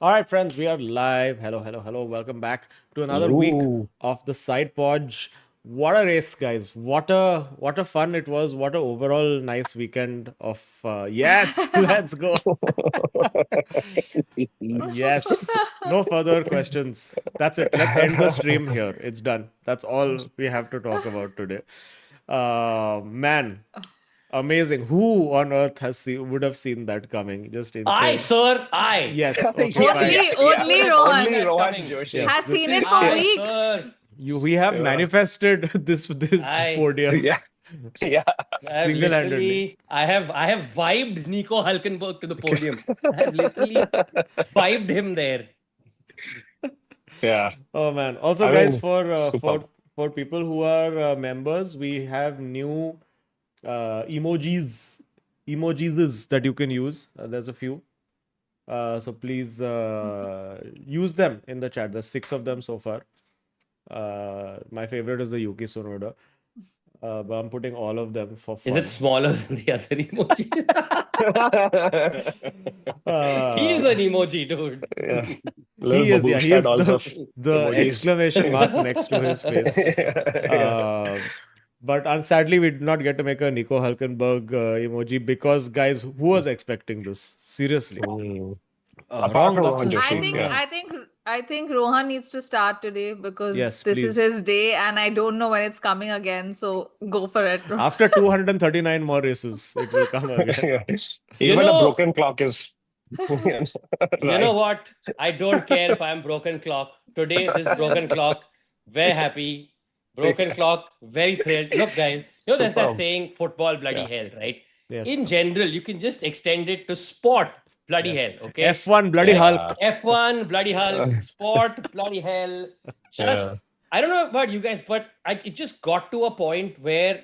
All right, friends, we are live. Hello, hello, hello. Welcome back to another week Ooh. of the Sidepod. What a race, guys! What a fun it was. What a overall nice weekend of yes. Let's go. Yes. No further questions. That's it. Let's end the stream here. It's done. That's all we have to talk about today. Man, amazing. Who on earth would have seen that coming? Just I, insane. sir, I. Yes. Okay. Yeah, Fine. yeah, Only, yeah. only Only Rohan Rohan Coming. Joshi. Yes. has This seen is it for I, weeks. sir. we have Yeah. manifested this I. podium Yeah, yeah. single-handedly. I have vibed Nico Hulkenberg to the podium. I have literally vibed him there. Yeah. Oh man. Also, I guys, mean, for superb. for people who are members, we have new emojis that you can use. There's a few. So please use them in the chat. There's 6 of them so far. My favorite is the Yuki Tsunoda. But I'm putting all of them for fun. Is it smaller than the other emoji? He is an emoji, dude. Yeah. He Little is, yeah. He babushka is dolls of the emojis. exclamation mark next to his face. Yeah. But sadly, we did not get to make a Nico Hulkenberg emoji because, guys, who was expecting this? Seriously. Apart Wrong from boxes. Rohan I Joshi, think, yeah. I think Rohan needs to start today because Yes, this please. is his day, and I don't know when it's coming again. So go for it, Rohan. After 239 more races, it will come again. Yeah. You Even a know- broken clock is. You know what? I don't care if I'm broken clock. Today, this broken clock, very happy. Broken clock, very thrilled. Look, guys, you know, there's that Superb. saying, football bloody Yeah. hell, right? Yes. In general, you can just extend it to sport bloody Yes. hell, okay? F1 bloody Yeah. Hulk. F1 bloody Hulk, sport bloody hell. Just, Yeah. I don't know about you guys, but it just got to a point where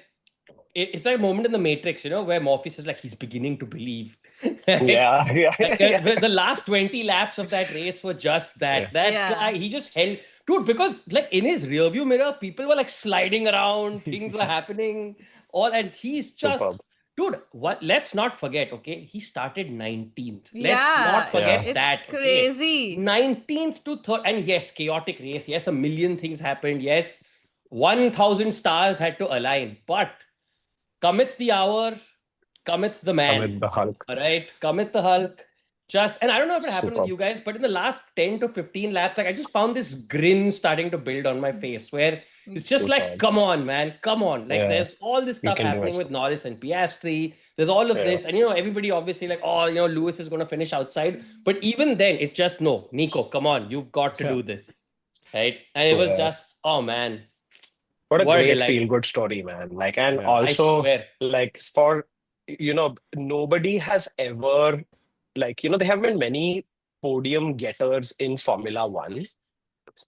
it's like a moment in the Matrix, you know, where Morpheus is like, he's beginning to believe. Yeah, yeah, Like, yeah. the last 20 laps of that race were just that. Yeah. That Yeah. guy, he just held, dude, because like in his rearview mirror, people were like sliding around, things were happening, all, and he's just, Superb. dude, what? Let's not forget, okay? He started 19th. Let's Yeah, not forget Yeah. that. it's okay? crazy. 19th to 3rd, and yes, chaotic race. Yes, a million things happened. Yes, 1,000 stars had to align, but cometh the hour, cometh the man. With the Hulk. All right, cometh the Hulk. Just, and I don't know if it happened with Superb. you guys, but in the last 10 to 15 laps, like I just found this grin starting to build on my face where it's just like, Superb. come on, man, come on. Like Yeah. there's all this You stuff can do happening it. with Norris and Piastri. There's all of Yeah. this. And, you know, everybody obviously like, oh, you know, Lewis is going to finish outside. But even then, it's just, no, Nico, come on, you've got to Yeah. do this. Right. And it was Yeah. just, oh, man. What a What a great delight. feel-good story, man. Like, and Yeah. I also, swear. like, for, you know, nobody has ever, like, you know, there have been many podium getters in Formula One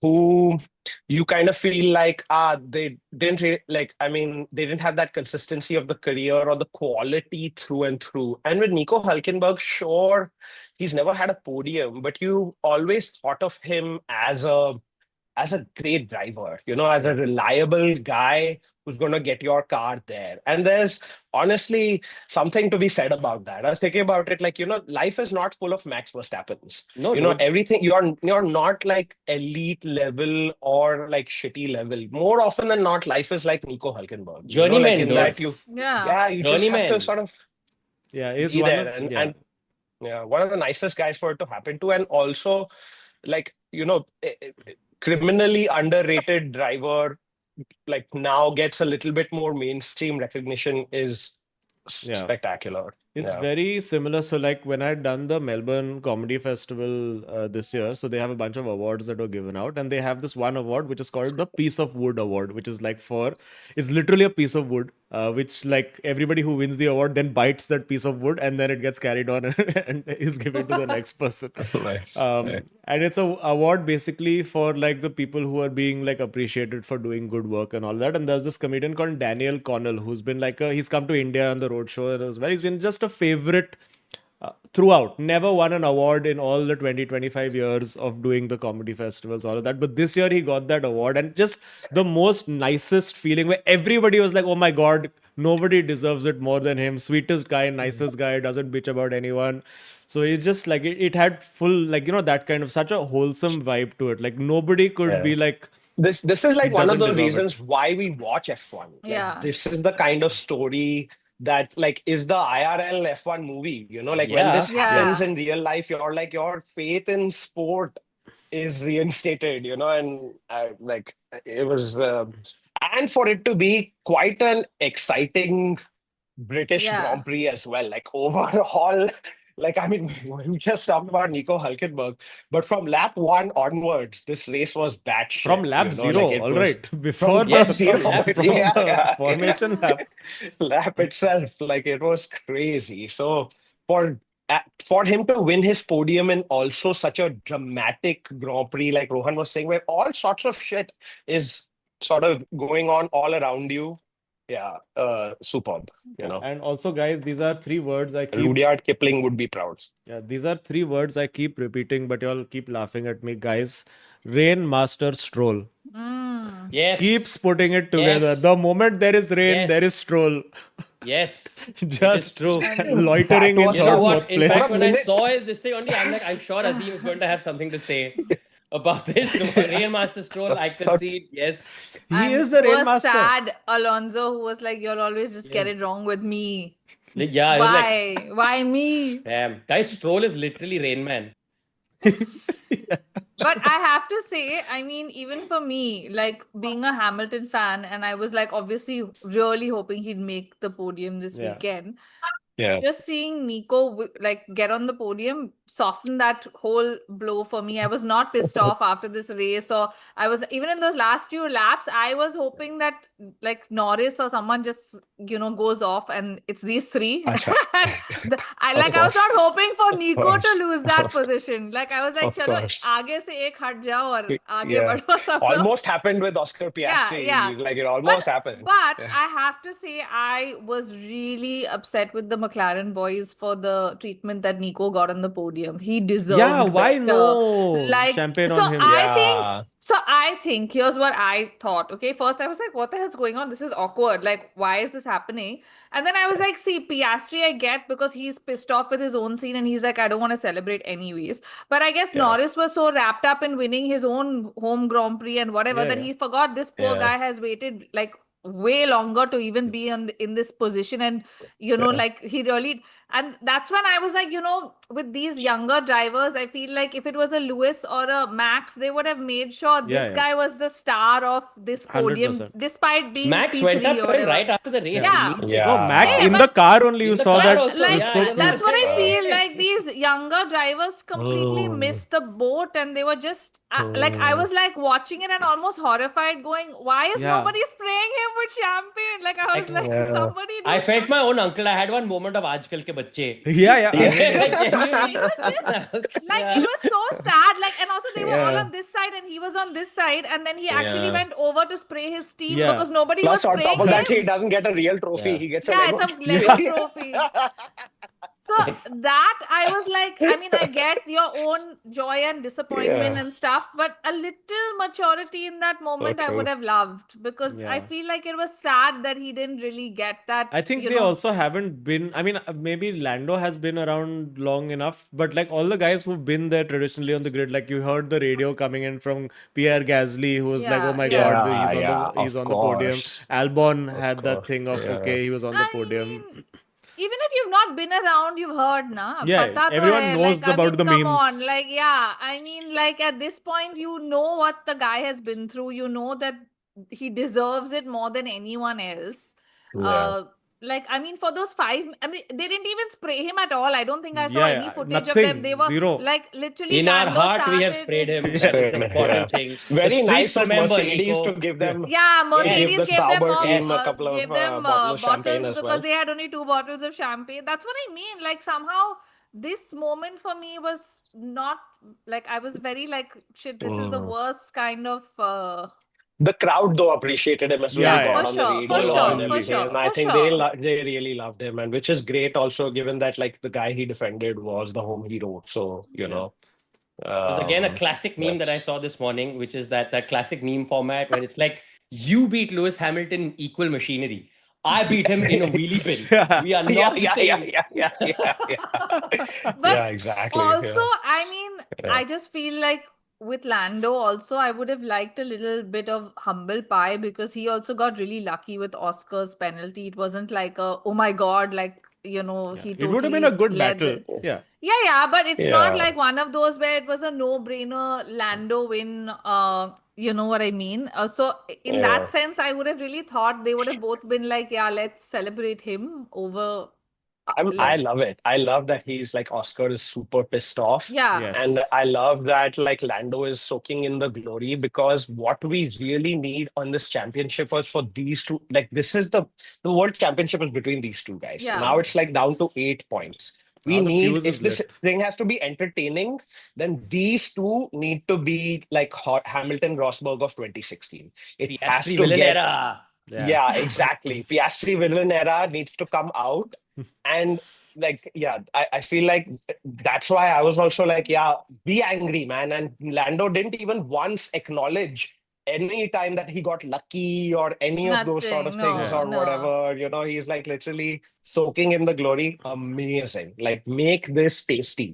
who you kind of feel like, they didn't like, I mean, they didn't have that consistency of the career or the quality through and through. And with Nico Hulkenberg, sure, he's never had a podium, but you always thought of him as a great driver, you know, as a reliable guy who's going to get your car there. And there's honestly something to be said about that. I was thinking about it, like, you know, life is not full of Max Verstappens. No, You know, dude. everything, you're not like elite level or like shitty level. More often than not, life is like Nico Hulkenberg. You know, like Journeyman, in dude. that you, Yeah. you just have to Journeyman. sort of Yeah, is be one there. of, And yeah, one of the nicest guys for it to happen to. And also, like, you know, criminally underrated driver, like now gets a little bit more mainstream recognition is Yeah. spectacular. It's Yeah. very similar. So, like when I had done the Melbourne Comedy Festival this year, so they have a bunch of awards that were given out, and they have this one award which is called the Piece of Wood Award, which is like it's literally a piece of wood, which like everybody who wins the award then bites that piece of wood, and then it gets carried on and is given to the next person. Nice. And it's a award basically for like the people who are being like appreciated for doing good work and all that. And there's this comedian called Daniel Connell who's been like he's come to India on the road show as well. He's been just a favorite throughout. Never won an award in all the 25 years of doing the comedy festivals, all of that. But this year he got that award, and just the most nicest feeling where everybody was like, oh my God, nobody deserves it more than him. Sweetest guy, nicest guy, doesn't bitch about anyone. So it's just like it had full, like, that kind of such a wholesome vibe to it. Like nobody could Yeah. be like, This is like It one of doesn't the deserve it. reasons why we watch F1. Like, Yeah. this is the kind of story that like is the IRL F1 movie. Like when this Yeah. happens Yeah. in real life, you're like your faith in sport is reinstated. And like it was, and for it to be quite an exciting British Yeah. Grand Prix as well. Like overall, like I mean, we just talked about Nico Hulkenberg, but from lap 1 onwards, this race was batshit. from lap 0, like it all was right, before from the, lap 0, from lap but from yeah, the yeah, formation yeah. lap. Lap itself, like it was crazy. So for him to win his podium in also such a dramatic Grand Prix, like Rohan was saying, where all sorts of shit is sort of going on all around you. Yeah, superb. And also, guys, these are 3 words I keep. Rudyard Kipling would be proud. Yeah, these are 3 words I keep repeating, but y'all keep laughing at me, guys. Rain, master, stroll. Mm. Yes. Keeps putting it together. Yes. The moment there is rain, there is Yes. stroll. Yes. Just true. loitering That in was You the know so- what? fourth In place. fact, For a when I minute- saw it this thing only, I'm sure Azeem is going to have something to say about this. Rain Master Stroll, I concede. Yes. He And is the poor rain master. sad Alonso, who was like, "You'll always just get it Yes. wrong with me. Yeah, I was like, Why? Why me?" damn. Guys, Stroll is literally Rain Man. But I have to say, I mean, even for me, like being a Hamilton fan, and I was like obviously really hoping he'd make the podium this Yeah. weekend. Yeah. Just seeing Nico like get on the podium softened that whole blow for me. I was not pissed off after this race, or I was even in those last few laps. I was hoping that like Norris or someone just goes off, and it's these 3. Acha. I Of was not course. hoping for Nico to course. lose that Of- position. Like I was like, of chalo, course. आगे से एक हट जाओ और आगे Yeah. बढ़ो सब लोग." Almost happened with Oscar Piastri. yeah. Like it almost happened. But Yeah. I have to say, I was really upset with the McLaren boys for the treatment that Nico got on the podium. He deserved Yeah, why better. no Like, champagne so on him? I think here's what I thought. Okay, first I was like, what the hell's going on? This is awkward. Like, why is this happening? And then I was like, see, Piastri I get because he's pissed off with his own scene and he's like, I don't want to celebrate anyways. But I guess Yeah. Norris was so wrapped up in winning his own home Grand Prix and whatever Yeah, that yeah. he forgot this poor Yeah. guy has waited like way longer to even be in this position, and like he really, and that's when I was like, with these younger drivers, I feel like if it was a Lewis or a Max, they would have made sure Yeah, this yeah. guy was the star of this podium 100%. despite being Max P3 went up or to him whatever. right after the race. Yeah. immediately. Yeah. No, Max Yeah, in but- the car only. You In the saw car that. also, It Like was yeah, so yeah, cool. that's what I Yeah. feel like. These younger drivers completely missed the boat, and they were just like, I was like watching it and almost horrified, going, "Why is Yeah. nobody spraying him with champagne?" Like I was like, Yeah. somebody. Do I felt my own uncle. I had one moment of Aajkal ke bacche. Yeah, yeah. Like, genuinely. It was just like Yeah. it was so sad. Like, and also they were all Yeah. on this side and he was on this side, and then he actually Yeah. went over to spray his team Yeah. because nobody Plus, was on spraying top of that, him. he doesn't get a real trophy. Yeah. He gets Yeah, a it's Lego. a Lego trophy. So that I was like, I mean, I get your own joy and disappointment Yeah. and stuff, but a little maturity in that moment I true. would have loved, because I Yeah. feel like it was sad that he didn't really get that. I think you they know. also haven't been. I mean, maybe Lando has been around long enough, but like all the guys who've been there traditionally on the grid, like you heard the radio coming in from Pierre Gasly, who was like, Yeah, "Oh my yeah. God, Yeah, he's of on the podium." course. Albon Of had that course, thing of yeah. okay, he was on the I podium. mean, even if you've not been around, you've heard, na? Yeah, Pata to everyone hai, knows like, about Azeem, the come memes. on, like, yeah. I mean, like at this point, you know what the guy has been through. You know that he deserves it more than anyone else. Yeah. Like, I mean, for those 5, I mean, they didn't even spray him at all. I don't think I saw Yeah, any yeah, footage of them. nothing, They were zero. like literally In our Lando heart, we have started- sprayed him. Yes. That's the important Yeah. thing. Very The nice streets of remember, Mercedes Nico. to give them. Yeah, Mercedes Give the gave them Sauber team a couple of, gave them bottles of champagne bottles as because well. they had only 2 bottles of champagne. That's what I mean. Like somehow this moment for me was not like, I was very like, shit, this is the worst kind of The crowd though appreciated him as well. Yeah, He got yeah. on For the sure, radio for sure, and for everything. sure, And I for think sure. they really loved him, and which is great also, given that like the guy he defended was the home hero. So you know. There's again a classic meme that I saw this morning, which is that classic meme format where it's like, you beat Lewis Hamilton in equal machinery. I beat him in a wheelie bin. Yeah. We are not Yeah, the yeah, same. But yeah, exactly. also, yeah. I mean, Yeah. I just feel like with Lando also, I would have liked a little bit of humble pie because he also got really lucky with Oscar's penalty. It wasn't like a, oh my God, like, you know, Yeah. he It would have been a totally good led battle. the... Yeah. Yeah, but it's not Yeah. like one of those where it was a no-brainer Lando win. You know what I mean? So in Yeah. that sense, I would have really thought they would have both been like, yeah, let's celebrate him over I like, love it. I love that he's like Oscar is super pissed off. yeah. And Yes. I love that like Lando is soaking in the glory because what we really need on this championship was for these two. Like this is the world championship is between these two guys. Yeah. Now it's like down to 8 points. We Now the need fuse if is this lit. thing has to be entertaining, then these two need to be like Hamilton Rosberg of 2016. It has Piastri to villain get era. yeah, exactly. Piastri villain era needs to come out. And like, yeah, I feel like that's why I was also like, yeah, be angry, man. And Lando didn't even once acknowledge any time that he got lucky or any of those sort of Nothing. things No, or no. whatever. You know, he's like literally soaking in the glory. Amazing. Like, make this tasty.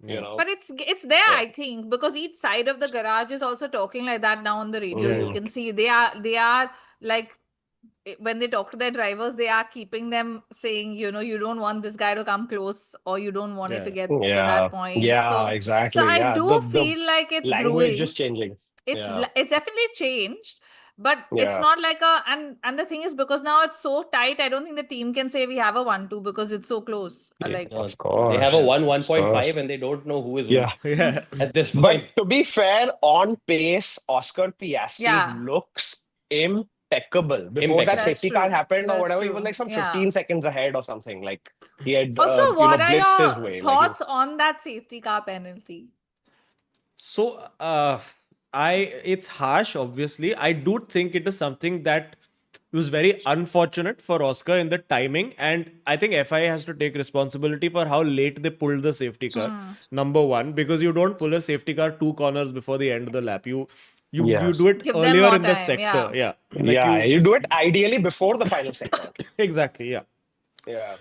You Yeah. know, But it's there, Yeah. I think, because each side of the garage is also talking like that now on the radio. You Mm. can see they are like when they talk to their drivers, they are keeping them saying, you know, you don't want this guy to come close or you don't want it to Yeah. get to Yeah. that point. Yeah, So exactly. I Yeah. do The feel like it's language brewing. is changing. Yeah. It's definitely changed, but it's Yeah. not like a and the thing is because now it's so tight, I don't think the team can say we have a 1-2 because it's so close. Like No, Of course. they have a 1, Of 1.5 course. and they don't know who is Yeah. who Yeah. at this But point. to be fair, on pace, Oscar Piastri Yeah. looks impeccable. Before that Impeccable. safety That's car true. happened or That's whatever, he true. was like some Yeah. 15 seconds ahead or something. Like he had, Also, what are blitzed his your way. thoughts on that safety car penalty? So it's harsh, obviously. I do think it is something that was very unfortunate for Oscar in the timing, and I think FIA has to take responsibility for how late they pulled the safety car. Number one, because you don't pull a safety car 2 corners before the end of the lap. You Yes. do it Give them earlier more in the time, sector. yeah. Like Yeah, you do it ideally before the final sector. exactly, yeah. Yeah.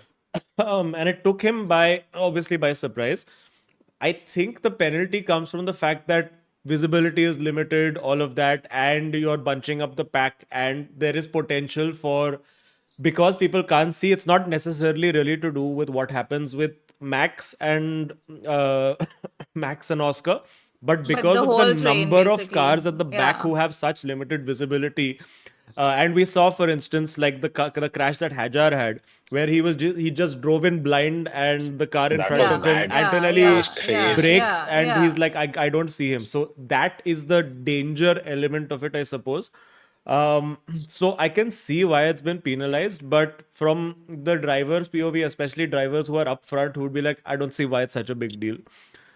And it took him obviously by surprise. I think the penalty comes from the fact that visibility is limited, all of that, and you're bunching up the pack, and there is potential for, because people can't see, it's not necessarily really to do with what happens with Max and Max and Oscar, but because the of the whole train, number of basically. cars at the back Yeah. who have such limited visibility. And we saw, for instance, like the crash that Hajar had, where he just drove in blind, and the car in That front was of him mad. Antonelli yeah, was crazy. brakes, yeah, and yeah. he's like, I don't see him. So that is the danger element of it, I suppose. So I can see why it's been penalized, but from the drivers' POV, especially drivers who are up front, who would be like, I don't see why it's such a big deal.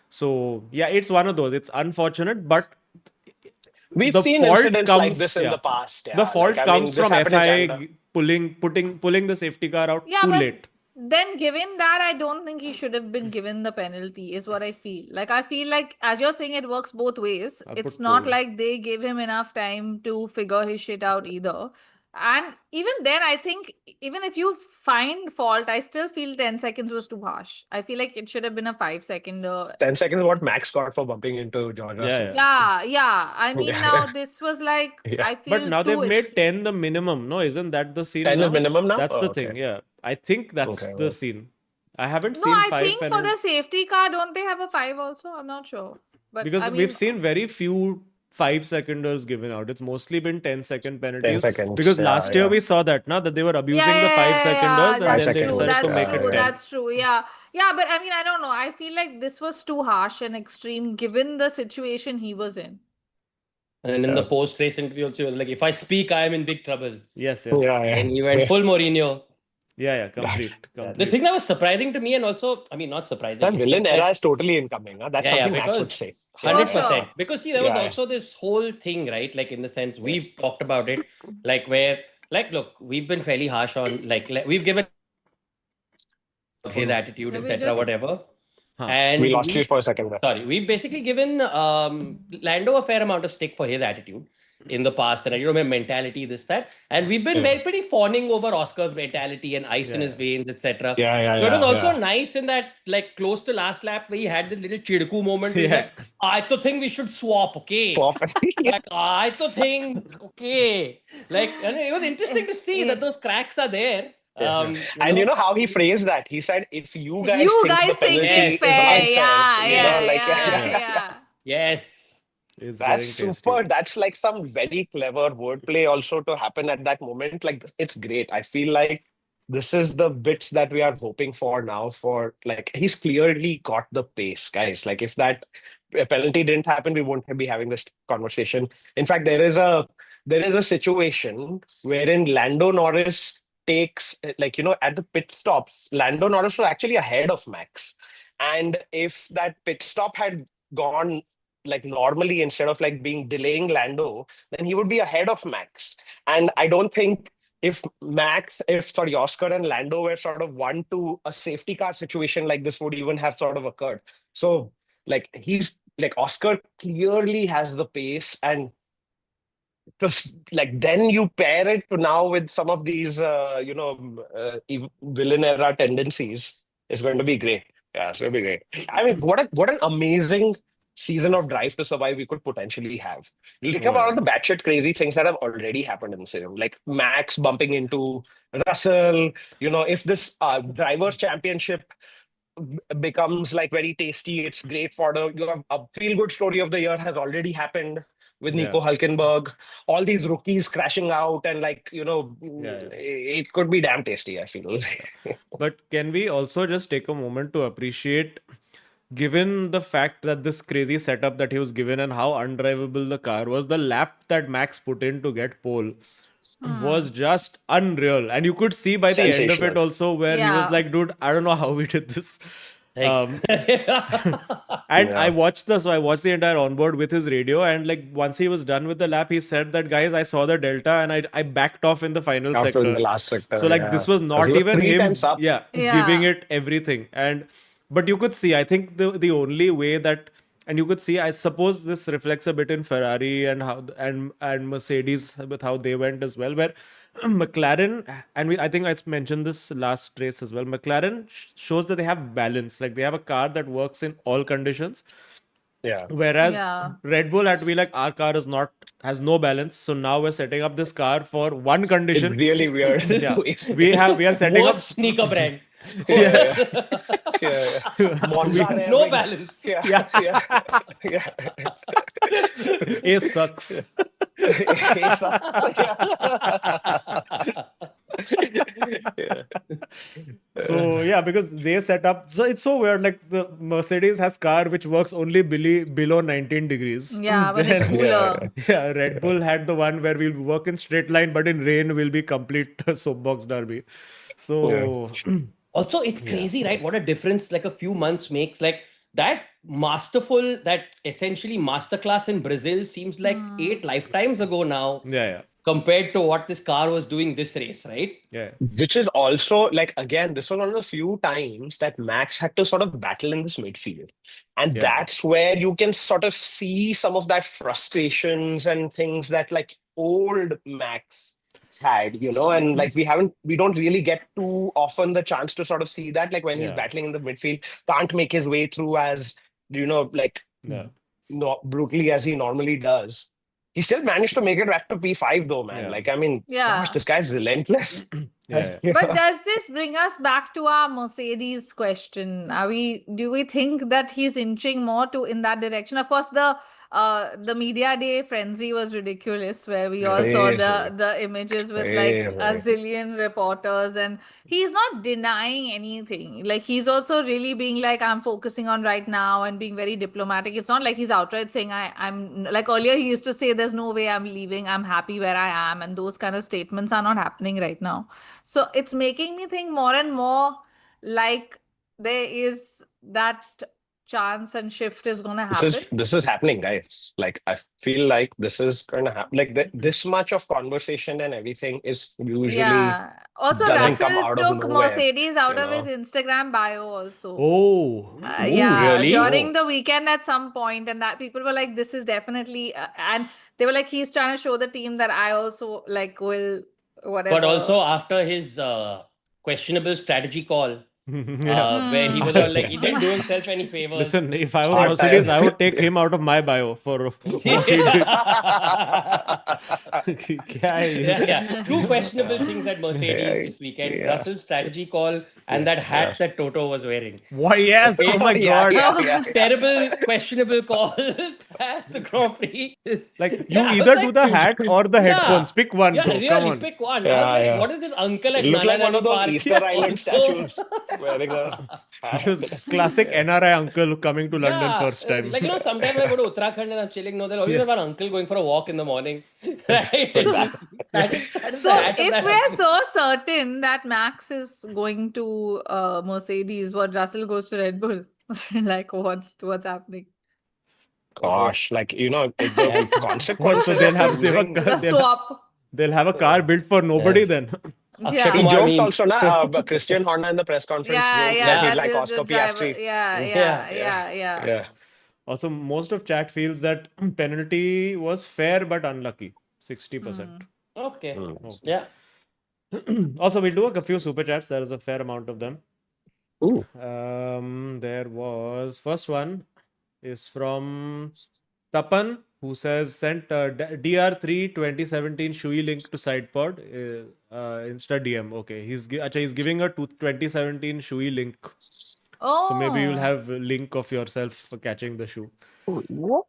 So yeah, it's one of those. It's unfortunate, but We've the seen fault incidents like comes- this in yeah. the past. Yeah. the fault Like, I mean, comes this from happened in FIA Canada. pulling the safety car out Yeah, too but late. then given that, I don't think he should have been given the penalty, is what I feel. Like, I feel like, as you're saying, it works both ways. I'll It's put not cold. like they gave him enough time to figure his shit out either. And even then, I think, even if you find fault, I still feel 10 seconds was too harsh. I feel like it should have been a 5-second. 10 seconds is what Max got for bumping into George Russell. Yeah. I mean, Yeah. now this was like, Yeah. I feel But now too they've made 10 the minimum. No, isn't that the scene 10 now? is minimum now? That's Oh, the okay. thing. Yeah, I think that's Okay, the well. scene. I haven't No, seen I 5 think for the penalties safety car, don't they have a 5 also? I'm not sure. But because I we've mean, seen very few 5-seconders given out. It's mostly been 10-second 10 penalties. seconds. Because yeah, last year yeah. we saw that, that they were abusing the 5-seconders, and Five then they seconds, decided to that's make true. it 10. That's true. Yeah. But I mean, I don't know. I feel like this was too harsh and extreme given the situation he was in. And then in the Yeah. post-race interview also, he was like, if I speak, I am in big trouble. Yes. Yeah, yeah. And he went full Mourinho. Complete. The thing that was surprising to me, and also, I mean, not surprising. That it's villain just that- era is totally incoming. Huh? That's Yeah, something Max would because say. 100%. sure. Because see, there was Yeah. also this whole thing, right? Like in the sense we've talked about it, like where, like, look, we've been fairly harsh on, like we've given his attitude, Yeah, we etc., just- whatever. Huh. And We lost you for a second there. sorry, we've basically given Lando a fair amount of stick for his attitude. in the past, and my mentality, this, that. And we've been very pretty fawning over Oscar's mentality and ice in his veins, etc. Yeah, So it was also yeah. nice in that, like, close to last lap, where he had this little chidku moment. Where he's Yeah. like, I to think we should swap, okay? Like, I to think, okay. Like, and it was interesting to see that those cracks are there. And you know how he phrased that? He said, if you guys You think the guys think penalty Yes. it's is fair. unfair, Yeah, you know, yeah, like yeah. Yes. It's that's getting super. tasty. That's like some very clever wordplay also to happen at that moment. Like it's great. I feel like this is the bits that we are hoping for now. For like he's clearly got the pace, guys. Like if that penalty didn't happen, we won't be having this conversation. In fact, there is a situation wherein Lando Norris takes like at the pit stops, Lando Norris was actually ahead of Max, and if that pit stop had gone like normally instead of like being delaying Lando, then he would be ahead of Max. And I don't think if Oscar and Lando were sort of one to a safety car situation like this would even have sort of occurred. So like he's like Oscar clearly has the pace and just like then you pair it to now with some of these villain era tendencies. It's going to be great. Yeah, it's going to be great. I mean, what an amazing season of Drive to Survive we could potentially have. You think Oh, about all yeah. the batshit crazy things that have already happened in the season, like Max bumping into Russell. If this drivers' championship becomes like very tasty, it's great for a feel good story of the year has already happened with Nico Yeah. Hulkenberg. All these rookies crashing out and Yeah. it could be damn tasty, I feel. But can we also just take a moment to appreciate, given the fact that this crazy setup that he was given and how undrivable the car was, the lap that Max put in to get pole was just unreal. And you could see by the end of it Sensational. also where he was Yeah. like, dude, I don't know how we did this. Like, And Yeah. I watched the entire onboard with his radio, and like once he was done with the lap, he said that, guys, I saw the delta and I backed off in the final After in the sector. last sector, So like yeah. this was 'Cause he not was even three him, tenths up. giving Yeah. it everything. But you could see, I think the only way that, and you could see, I suppose this reflects a bit in Ferrari and how and Mercedes with how they went as well, where McLaren, and I think I mentioned this last race as well. McLaren shows that they have balance, like they have a car that works in all conditions. Yeah. Whereas Yeah. Red Bull had to be like, our car has no balance, so now we're setting up this car for one It's condition. really weird. Yeah, we are setting up. worst sneaker brand. Yeah, yeah. Monza No revving. balance. Yeah, yeah. A sucks. Yeah. So yeah, because they set up. So it's so weird. Like the Mercedes has car which works only below 19 degrees. Yeah, but it's Then- cooler. Yeah, Red Bull had the one where we'll work in straight line, but in rain will be complete soapbox derby. So Also, it's crazy, right? What a difference like a few months makes. Like that essentially masterclass in Brazil seems like 8 lifetimes ago now yeah, compared to what this car was doing this race, right? yeah. Which is also like again, this was one of the few times that Max had to sort of battle in this midfield. And Yeah. that's where you can sort of see some of that frustrations and things that like old Max had, and like we don't really get too often the chance to sort of see that, like when he's Yeah. battling in the midfield, can't make his way through as like Yeah. brutally as he normally does. He still managed to make it back to P5 though, man. Yeah. Like, I mean, Yeah. gosh, this guy's relentless. Yeah. But does this bring us back to our Mercedes question? Do we think that he's inching more in that direction? Of course, the media day frenzy was ridiculous, where we all saw Crazy. the images with like a Crazy. zillion reporters, and he's not denying anything. Like he's also really being like, I'm focusing on right now and being very diplomatic. It's not like he's outright saying I'm like earlier he used to say there's no way I'm leaving, I'm happy where I am, and those kind of statements are not happening right now. So it's making me think more and more like there is that chance and shift is gonna happen. This is happening, guys. Like I feel like this is gonna happen. Like this much of conversation and everything is usually Yeah. Also, doesn't come Russell out of took nowhere. Mercedes out you of his know. Instagram bio also. Oh, Yeah, really? during Oh. the weekend at some point, and that people were like, "This is definitely," and they were like, "He's trying to show the team that I also like will whatever." But also after his questionable strategy call, yeah. where he was all like, he didn't do himself any favors. Listen, if I were Hard Mercedes, time. I would take him out of my bio for what he did. क्या है ये? Yeah. Two questionable things at Mercedes Yeah, this weekend. yeah. Russell's strategy call and that hat that Toto was wearing. Why? Yes. Oh my Yeah, God. yeah. Terrible, questionable call at the Grand Prix. Like you Yeah, I was either like, do the hat or the Yeah. headphones. Pick one, Yeah, bro. really, Come on. pick one. I Yeah, was like, yeah. what is this uncle at It looked like Nana one of Nani those Park Easter Island also- statues wearing a It was classic NRI uncle coming to London first time. Like, sometimes I go to Uttarakhand and I'm chilling. No, there'll always Yes. have an uncle going for a walk in the morning. Right? So- That is So the hat of if that we're uncle. so certain that Max is going to Mercedes, what Russell goes to Red Bull, like what's happening? gosh, like the consequences. So they'll of have losing- The swap. they'll have a car built for nobody then. Akshay Yeah. He Kumar joked meme. also, na, Christian Horner in the press conference Yeah, joked yeah, that he'd that like is the Oscar driver. Piastri. Yeah. Yeah. Also, most of chat feels that penalty was fair but unlucky. 60%. Okay. Mm. Yeah. Also, we'll do a few super chats. There is a fair amount of them. Ooh. There was first one is from Tapan, who says sent DR3 2017 Shui link to Sidepod. Insta DM. Okay, he's giving a 2017 Shui link. Oh. So maybe you'll have a link of yourself for catching the shoe. What?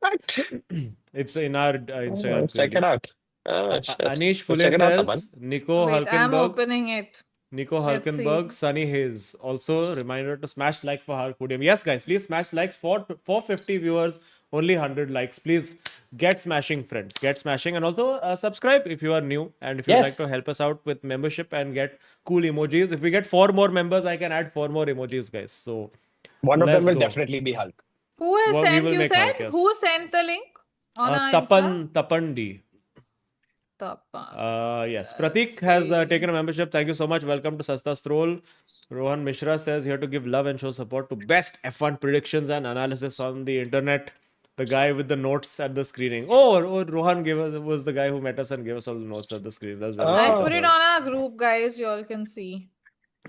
It's in our Instagram. Let's check it out. Yes. Anish Let's Phule check it out, says Nico Wait, I'm Hulkenberg. opening it. Nico Let's Hulkenberg, see. Sunny Hayes. Also, reminder to smash like for our podium. Yes, guys, please smash likes for 450 viewers. Only 100 likes. Please get smashing, friends. Get smashing, and also subscribe if you are new and if you'd Yes. like to help us out with membership and get cool emojis. If we get 4 more members, I can add 4 more emojis, guys. So One of them Let's will go. definitely be Hulk. Who has Well, we sent will you make said? Hulk, yes. Who sent the link on our Tapandi. Tapan. Yes, Pratik has taken a membership. Thank you so much. Welcome to Sasta Stroll. Rohan Mishra says here to give love and show support to best F1 predictions and analysis on the internet. The guy with the notes at the screening. Oh, Rohan was the guy who met us and gave us all the notes at the screen. That's very I Oh. put it on our group, guys. You all can see.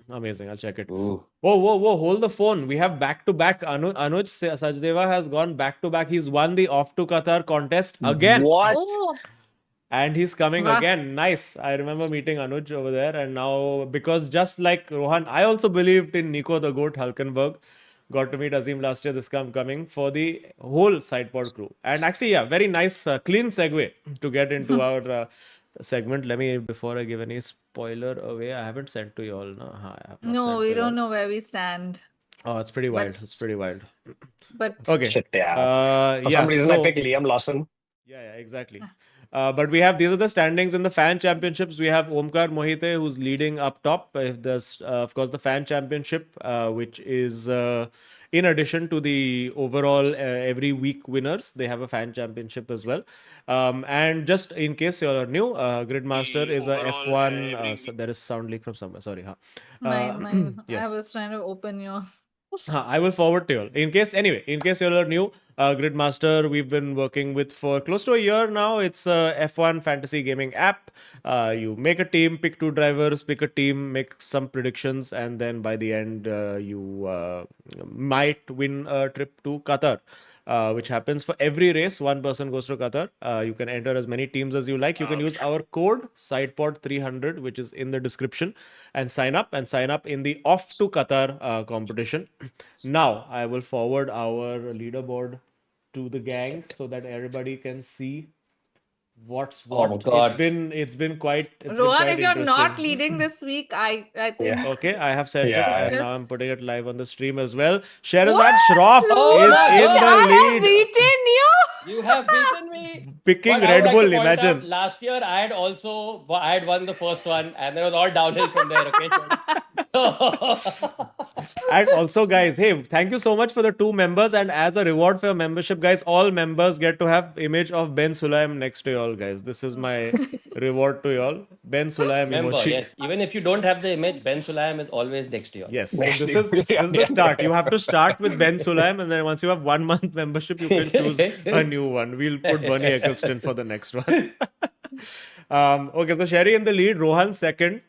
amazing. I'll check it. Ooh. Whoa! Hold the phone. We have back to back. Anuj Sachdeva has gone back to back. He's won the Off to Qatar contest again. What? Oh, And he's coming Wow. again. Nice. I remember meeting Anuj over there. And now, because just like Rohan, I also believed in Nico the Goat Hulkenberg. Got to meet Azeem last year. This coming for the whole Sidepod crew. And actually, yeah, very nice, clean segue to get into our segment. Let me, before I give any spoiler away, I haven't sent to you all. No, I have not no, sent we to you all. don't know where we stand. Oh, it's pretty wild. It's pretty wild. But Okay. Shit, yeah. For yeah, some reason, I so- picked Liam Lawson. Yeah, exactly. But we have, these are the standings in the fan championships. We have Omkar Mohite, who's leading up top. There's, of course, the fan championship, which is in addition to the overall every week winners. They have a fan championship as well. And just in case you're new, Gridmaster is a F1. So there is sound leak from somewhere. Sorry. my yes. I was trying to open your. I will forward to you all. In case you all are new, Gridmaster we've been working with for close to a year now. It's a F1 fantasy gaming app. You make a team, pick 2 drivers, pick a team, make some predictions, and then by the end you might win a trip to Qatar. Which happens for every race. One person goes to Qatar. You can enter as many teams as you like. You can use our code SIDEPOD300, which is in the description, and sign up in the Off to Qatar competition. Now I will forward our leaderboard to the gang so that everybody can see what's what. Oh, God. It's been quite. Rohan, if you're not interesting. leading this week, I think. Yeah. Okay, I have said Yeah. it, and now I'm Yes. putting it live on the stream as well. Sherazad What? Shroff Oh is my in God. the I have lead. beaten you. You have beaten me. picking But I would Red like Bull, to point out, imagine. last year I had won the first one, and then it was all downhill from there. Okay, so And also, guys, hey, thank you so much for the 2 members. And as a reward for your membership, guys, all members get to have image of Ben Sulaim next to y'all, guys. This is my reward to y'all. Ben Sulaim remember, emoji. yes, even if you don't have the image, Ben Sulaim is always next to you. Yes. So this is the start. You have to start with Ben Sulaim, and then once you have 1 month membership, you can choose a new one. We'll put Bernie Eccleston for the next one. Okay, so Sherry in the lead, Rohan second.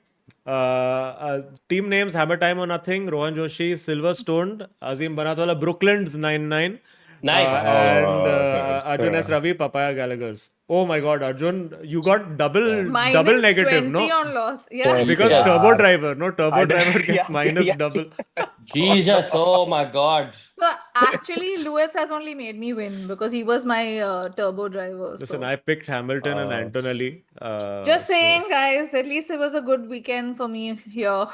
Team names Hammer Time or Nothing, Rohan Joshi, Silverstone, Azeem Banatwala, Brooklands 99. Nice. And nice. Arjun S. Ravi, Papaya Gallagher's. Oh my god, Arjun, you got double Minus negative, 20 no? on loss. Yeah. Because Yeah. turbo driver, no? Turbo I driver did- gets yeah, minus yeah. double. Jesus, oh my God. So actually, Lewis has only made me win because he was my turbo driver. Listen, so. I picked Hamilton and Antonelli. Just saying, guys, at least it was a good weekend for me here.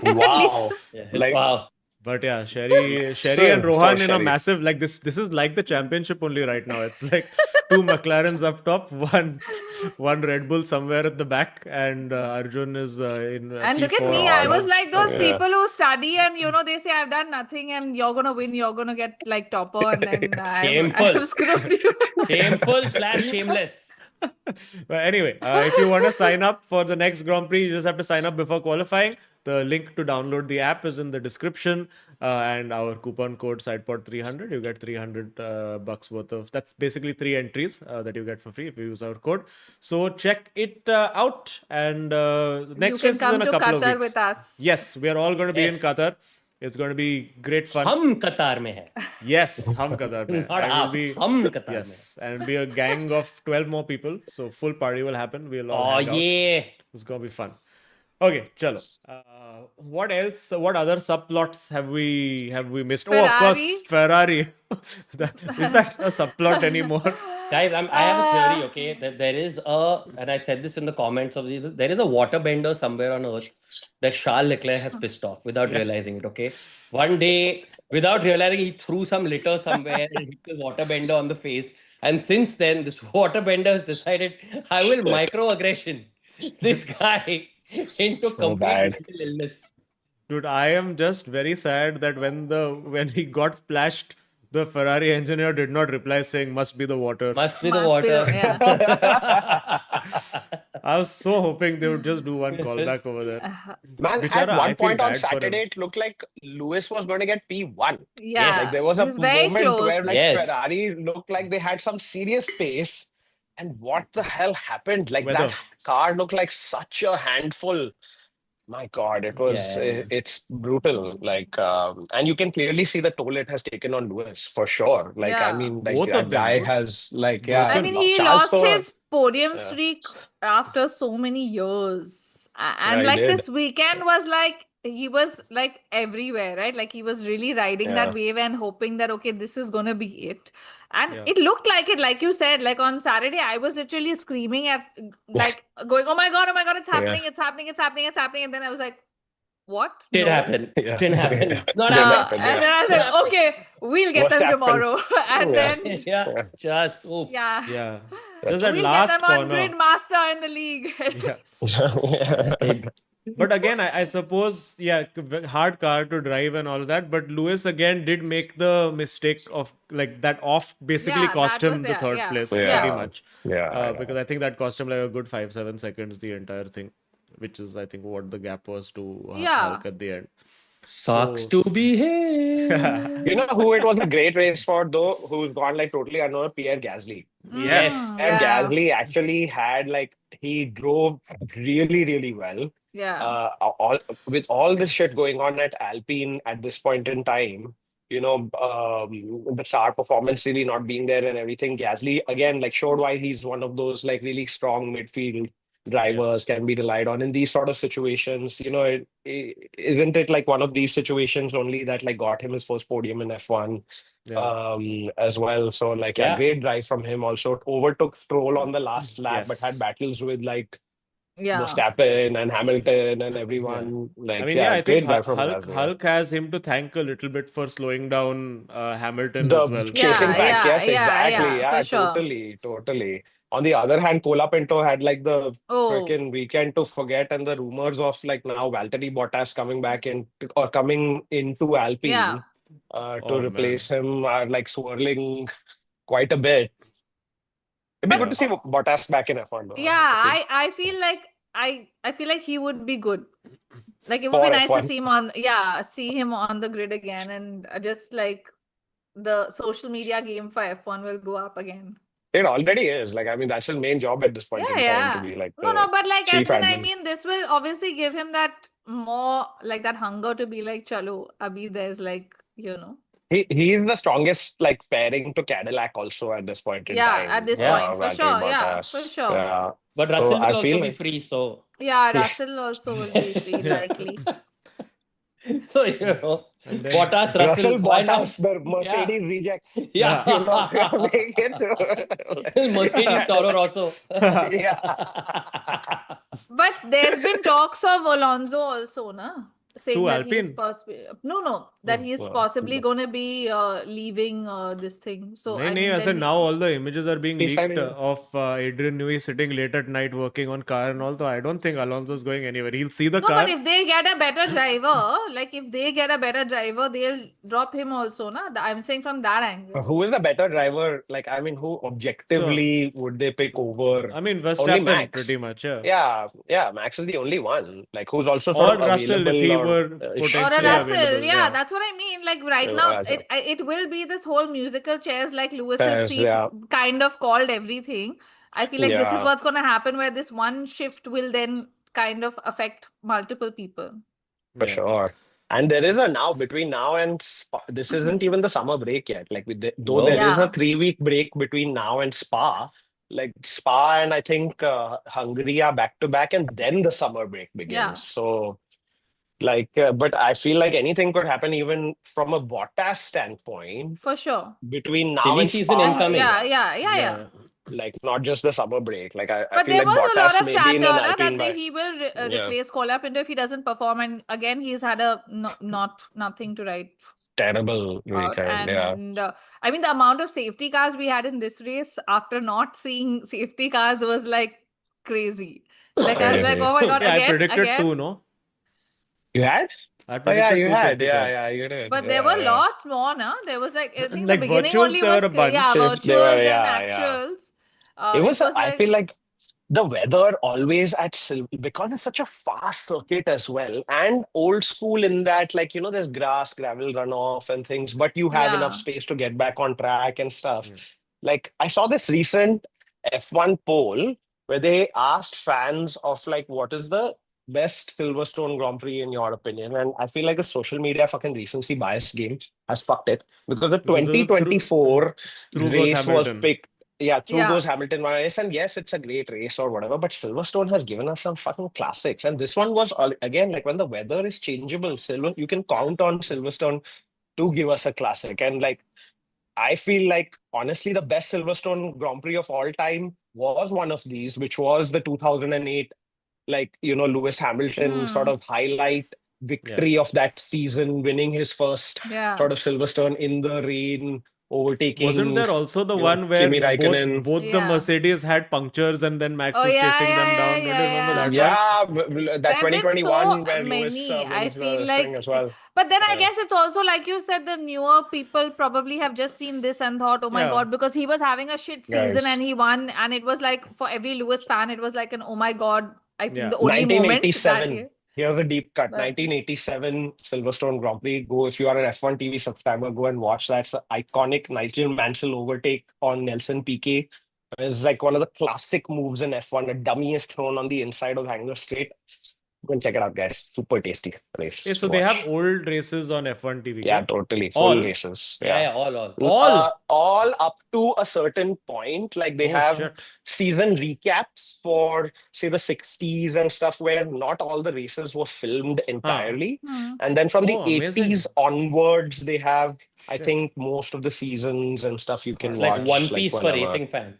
Wow. Yeah, Like- wow. But yeah, Sherry and So Rohan in a Sherry. massive, like this is like the championship only right now. It's like 2 McLarens up top, one Red Bull somewhere at the back, and Arjun is in And look at P4. me, I was like those Yeah. people who study and they say I've done nothing and you're gonna win, you're gonna get like topper, and then Shameful. I've screwed you. Shameful/shameless. But anyway, if you want to sign up for the next Grand Prix, you just have to sign up before qualifying. The link to download the app is in the description, and our coupon code Sidepod300. You get 300 bucks worth of. That's basically 3 entries that you get for free if you use our code. So check it out, and next You race can is come in a to couple of Qatar weeks. with us. Yes, we are all going to be in Yes. Qatar. It's going to be great fun. हम कतार में हैं. Yes, hum Qatar mein. Not And आप, हम कतार में. yes, and it'll be a gang of 12 more people. So full party will happen. We'll all Oh hang out. yeah. It's gonna be fun. Okay, chalo. What else? What other subplots have we missed? Oh, of course, Ferrari. Is that a subplot anymore? Guys, I have a theory, okay? That there is and I said this in the comments of these, there is a waterbender somewhere on earth that Charles Leclerc has pissed off without realizing it, okay? One day, without realizing, he threw some litter somewhere and hit the waterbender on the face. And since then, this waterbender has decided, I will microaggression this guy into complete bad. mental illness. Dude, I am just very sad that when he got splashed, the Ferrari engineer did not reply saying "must be the water." Must be the Must be the- water. yeah. I was so hoping they would just do one callback over there. Man, Bichara, at I one feel point on bad for him. Saturday, it looked like Lewis was going to get P1. Yeah. Like there was a He's very moment where close. like Yes. Ferrari looked like they had some serious pace. And what the hell happened? Like Weather. that car looked like such a handful. My God, it was Yeah. it's brutal. Like and you can clearly see the toll it has taken on Lewis for sure. Like I Yeah. mean, like Both that of them, guy no? has like Both yeah. I of mean, them. he Charles lost for- his podium Yeah. streak after so many years. And he like did. this weekend was like, he was like everywhere, right? Like he was really riding that wave and hoping that, okay, this is going to be it. And Yeah. it looked like it, like you said, like on Saturday, I was literally screaming at, like going, oh my God, it's happening, it's happening, it's happening, it's happening. And then I was like, what? Didn't No. happen. Yeah. Didn't happen. Yeah. Not Didn't happening. happen, And then I was like, okay, we'll get What's them happened? tomorrow. And Yeah. then, Yeah, just oof. yeah. Yeah, just that We'll last get them on corner. grid master in the league. Yeah. But again, I suppose, yeah, hard car to drive and all that. But Lewis again did make the mistake of like that off basically Yeah, cost that him was- the yeah, third yeah. place Yeah. pretty much. Yeah. Because I think that cost him like a good 5-7 seconds the entire thing, which is I think what the gap was to Yeah. Hulk at the end. Sucks So- to be here. You know who it was a great race for though, who's gone like totally unknown, Pierre Gasly. Yes. And yeah. Gasly actually had like he drove really, really well. Yeah. All with all this shit going on at Alpine at this point in time, the car performance really not being there and everything. Gasly again like showed why he's one of those like really strong midfield drivers, can be relied on in these sort of situations. Isn't it like one of these situations only that like got him his first podium in F1 Yeah. as well? So like Yeah. great drive from him. Also overtook Stroll on the last lap, but Yes. had battles with like Yeah. Verstappen and Hamilton and everyone. Like, I mean, yeah, I think great guy from Hulk, Glasgow. Hulk has him to thank a little bit for slowing down Hamilton The as well. chasing Yeah, back, yes, yeah, exactly. yeah, Yeah, for sure. totally. On the other hand, Cola Pinto had like the Oh, freaking weekend to forget, and the rumors of like now Valtteri Bottas coming back in or coming into Alpine yeah. to Oh, replace him are like swirling quite a bit. It'd be But good to see Bottas back in F1 though. yeah, I feel like I feel like he would be good. Like it would be For nice to F1. see him on the grid again, and just like the social media game for F1 will go up again. It already is. Like, I mean, that's his main job at this point in time to be like No, the but like chief as in, I admin. mean, this will obviously give him that more like that hunger to be like, chalo, abhi there's like, He's the strongest like pairing to Cadillac also at this point in time. at this Yeah. point, for Valtteri sure. Yeah, for Bottas. sure. Yeah. But So Russell I will feel also be like free, so Yeah, Yeah. Russell also will be free, likely. so you know, And then- Bottas, Russell, Russell why not? Bottas, the Mercedes rejects. Yeah. You know, make it. Mercedes Toro Rosso. Yeah. But there's been talks of Alonso also, na? Saying To that he's Alpine? possibly that he's well, possibly that's- going to be leaving this thing. So I No, mean, I said then now all the images are being He's leaked signing- of Adrian Newey sitting late at night working on car and all. So I don't think Alonso's going anywhere. He'll see the no, car. but if they get a better driver, they'll drop him also, na? I'm saying from that angle. Who is the better driver? Like, I mean, who objectively would they pick over? I mean, Only Verstappen Max. pretty much, yeah. Yeah, Max is the only one. Like, who's also Or sort of Russell if available he or, were Or potentially a Russell, available. yeah, that's what I mean. Like right Yeah, now, Russell. it will be this whole musical chairs, like Lewis's Chairs, seat yeah. kind of called everything. I feel like this is Yeah. what's going to happen, where this one shift will then kind of affect multiple people. For sure. And there is a now between now and Spa, this isn't even the summer break yet. Like though No. there is a Yeah. 3-week break between now and Spa, like Spa and I think Hungary are back to back, and then the summer break begins. Yeah. So, like, but I feel like anything could happen even from a Bottas standpoint For sure. between now Silly and season Spa. incoming. Yeah. Like not just the summer break. Like I But feel there like was a Bottas lot of may chatter be in an na, Alpine that by- he will Yeah. replace Colapinto if he doesn't perform. And again, he's had a nothing to write terrible about. weekend. Yeah. And I mean, the amount of safety cars we had in this race after not seeing safety cars was like crazy. Like I was like, Crazy. oh my god, Yeah, I again. predicted two, no? You had? I Oh yeah, predicted you two had. safety Yeah, cars. yeah, you did. But Yeah, there were yeah. lots more, na? There was like I think Like the beginning virtuals, only there was were a bunch. yeah, There were, virtuals and yeah. actuals. It was, I like, feel like the weather always at because it's such a fast circuit as well, and old school in that, like, you know, there's grass, gravel runoff and things, but you have enough Yeah. space to get back on track and stuff. Yeah. Like, I saw this recent F1 poll where they asked fans of like, what is the best Silverstone Grand Prix in your opinion? And I feel like the social media fucking recency bias game has fucked it, because the Because of the 2024 through goes race was Hamilton. picked. Yeah, through Yeah. goes Hamilton race, and yes, it's a great race or whatever, but Silverstone has given us some fucking classics. And this one was again, like, when the weather is changeable, you can count on Silverstone to give us a classic. And like, I feel like honestly, the best Silverstone Grand Prix of all time was one of these, which was the 2008, like, you know, Lewis Hamilton sort of highlight victory of that season, winning his first yeah. sort of Silverstone in the rain, overtaking. Wasn't there also the you know, one where Kimi Raikkonen. both the Yeah. Mercedes had punctures and then Max Oh, was yeah, chasing them yeah, down? yeah, Don't you yeah, remember yeah. that one? Yeah, that There have been 2021 so where Lewis many. I wins feel the like, thing as well. but then I Yeah. guess it's also like you said, the newer people probably have just seen this and thought, oh my Yeah. god, because he was having a shit season Guys. and he won, and it was like for every Lewis fan, it was like an oh my god. I think Yeah. the only moment that 1987. year. Here's a deep cut. But- 1987 Silverstone Grand Prix. Go, if you are an F1 TV subscriber, go and watch that. It's an iconic Nigel Mansell overtake on Nelson Piquet. It's like one of the classic moves in F1. A dummy is thrown on the inside of Hanger Straight. Go and check it out, guys. Super tasty race. Okay, so to they watch. have old races on F1 TV. Yeah, totally. Full All? races. Yeah, all. All up to a certain point. Like they Oh, have shit. season recaps for, say, the 60s and stuff, where not all the races were filmed entirely. And then from the Oh, amazing. 80s onwards, they have, I Shit. think, most of the seasons and stuff you can It's watch. like One Piece for whenever. racing fans.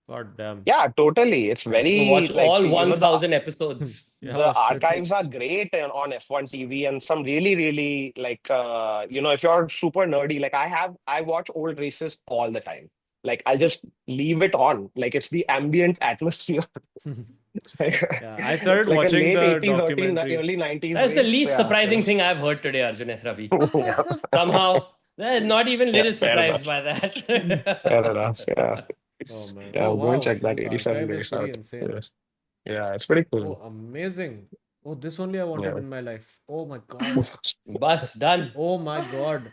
God damn. Yeah, totally. It's very Watch like all you know, 1,000 episodes. Yeah, the shit. archives are great on F1 TV, and some really, really like if you're super nerdy, like I watch old races all the time. Like I'll just leave it on. Like it's the ambient atmosphere. Yeah, I started Like a watching late the 80s, documentary. early 90s That's the race. least Yeah, surprising thing I've heard today, Arjunsravi. yeah. Somehow, not even Yeah, little fair surprised enough. by that. Fair enough. Yeah. Oh man. Yeah, Oh go and wow. check that This 87 archive is race pretty out. insane. Yes. Yeah, it's pretty Oh, cool. amazing. Oh, this only I wanted Yeah. in my life. Oh my god. Bus, done. Oh my god.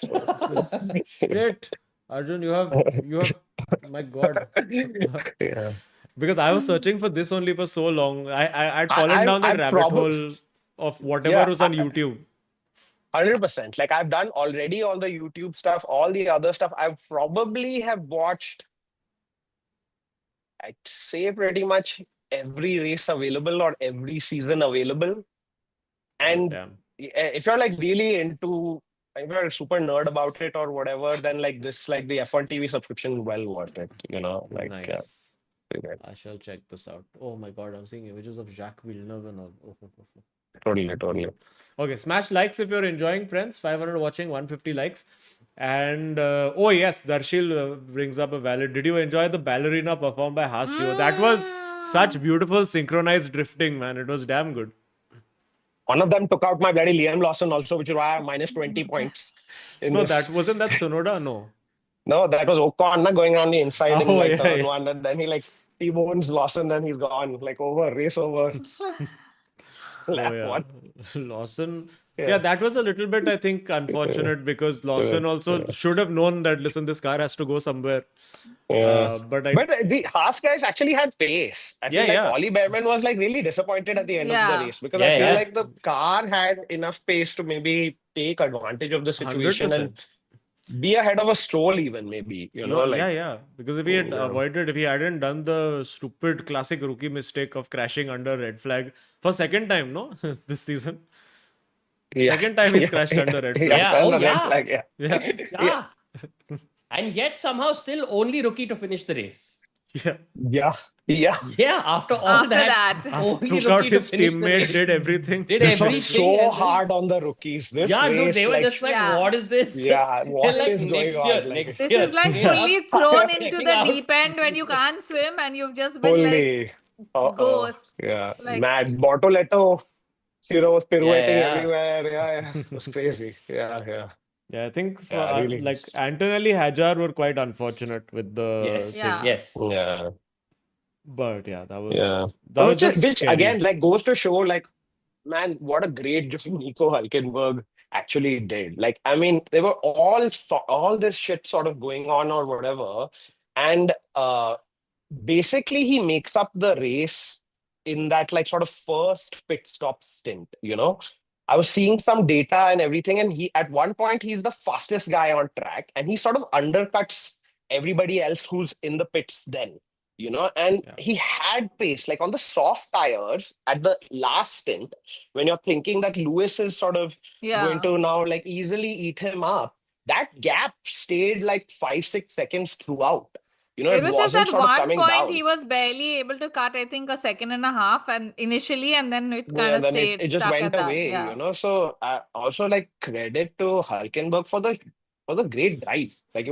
This is shit. Arjun, you have my god. Yeah. Because I was searching for this only for so long. I'd fallen I down that I rabbit probably hole of whatever yeah, was on YouTube. 100%. Like I've done already all the YouTube stuff, all the other stuff. I probably have watched, I'd say pretty much every race available or every season available. God And damn. if you're like really into, if you're a super nerd about it or whatever, then like this, like the F1 TV subscription, is well worth it. Like Nice. pretty good. I shall check this out. Oh my god, I'm seeing images of Jacques Villeneuve and all. Oh. Totally. Okay, smash likes if you're enjoying, friends. 500 watching, 150 likes. And oh yes, Darshil brings up a valid. Did you enjoy the ballerina performed by Haas duo? That was such beautiful synchronized drifting, man. It was damn good. One of them took out my bloody Liam Lawson also, which is why I have minus 20 points in No, this. that wasn't that Sonoda. No. No, that was Ocon going around the inside in Oh, like yeah, turn yeah. one, and then he like T-bones Lawson, and he's gone. Like over, race over. Oh Lap yeah, one. Lawson. Yeah. Yeah. That was a little bit, I think, unfortunate because Lawson also should have known that. Listen, this car has to go somewhere. Yeah. But But the Haas guys actually had pace. I feel Yeah, like yeah. Ollie Behrman was like really disappointed at the end of Yeah. the race because Yeah, I feel yeah. like the car had enough pace to maybe take advantage of the situation 100%. and be ahead of a Stroll even maybe, like yeah. Because if he had Yeah. avoided, if he hadn't done the stupid classic rookie mistake of crashing under red flag for second time, no, this season. Yeah. Second time he's crashed under red flag. Yeah, under oh, red yeah. flag, yeah. Yeah. Yeah. And yet somehow still only rookie to finish the race. Yeah. Yeah. Yeah. Yeah, after all After that, that. only Took out rookie to his finish the teammate, race. did everything. Did This was everything, so and then- hard on the rookies. This Yeah, race, dude, they were like, just like, Yeah. what is this? yeah, what They're like, is going next on? year, Like, next This year. is like Yeah. fully thrown into Checking the out. deep end when you can't swim and you've just been like Holy. Uh-oh. ghost. Yeah. Like- Mad. Bortoletto, was pirouetting Yeah. everywhere. Yeah. It was crazy. Yeah. Yeah, I think for, Yeah, really. like Antonelli, Hajar were quite unfortunate with the Yes, thing. Yeah. yes. Yeah. But yeah, that was Yeah. that was Which, just scary. again, like goes to show, like, man, what a great job Nico Hulkenberg actually did. Like, I mean, they were all this shit sort of going on or whatever, and basically he makes up the race in that like sort of first pit stop stint. I was seeing some data and everything, and he at one point he's the fastest guy on track, and he sort of undercuts everybody else who's in the pits then. And Yeah. he had pace like on the soft tires at the last stint when you're thinking that Lewis is sort of Yeah. going to now like easily eat him up. That gap stayed like 5-6 seconds throughout. It was just wasn't at sort of one coming point down. he was barely able to cut, I think, a second and a half, and initially, and then it kind of then stayed it just stuck went at that. away, Yeah. So also like credit to Hulkenberg for the great drive. Like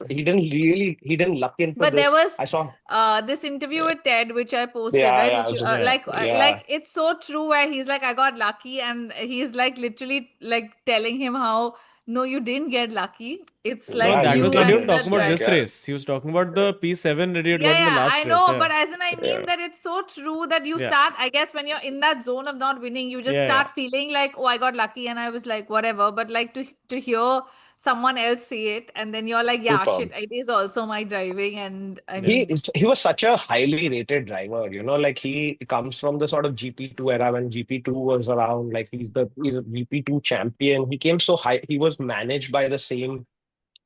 he didn't luck into But this. there was I saw. this interview with Ted, which I posted, Yeah, right? yeah, Which, I was- yeah. like it's so true where he's like, I got lucky, and he's like literally like telling him how no, you didn't get lucky. It's No, like No, that you was not and even that's talking about right. this race. He was talking about the P7 that he had Yeah, got in the yeah, last I race. know, Yeah. but as in I mean Yeah. that it's so true that you Yeah. start, I guess, when you're in that zone of not winning, you just Yeah, start yeah. feeling like, oh, I got lucky, and I was like, whatever. But like to hear someone else say it, and then you're like, yeah, Superb. shit, it is also my driving, and I He mean, he was such a highly rated driver, like he comes from the sort of GP2 era when GP2 was around. Like he's a GP2 champion. He came so high. He was managed by the same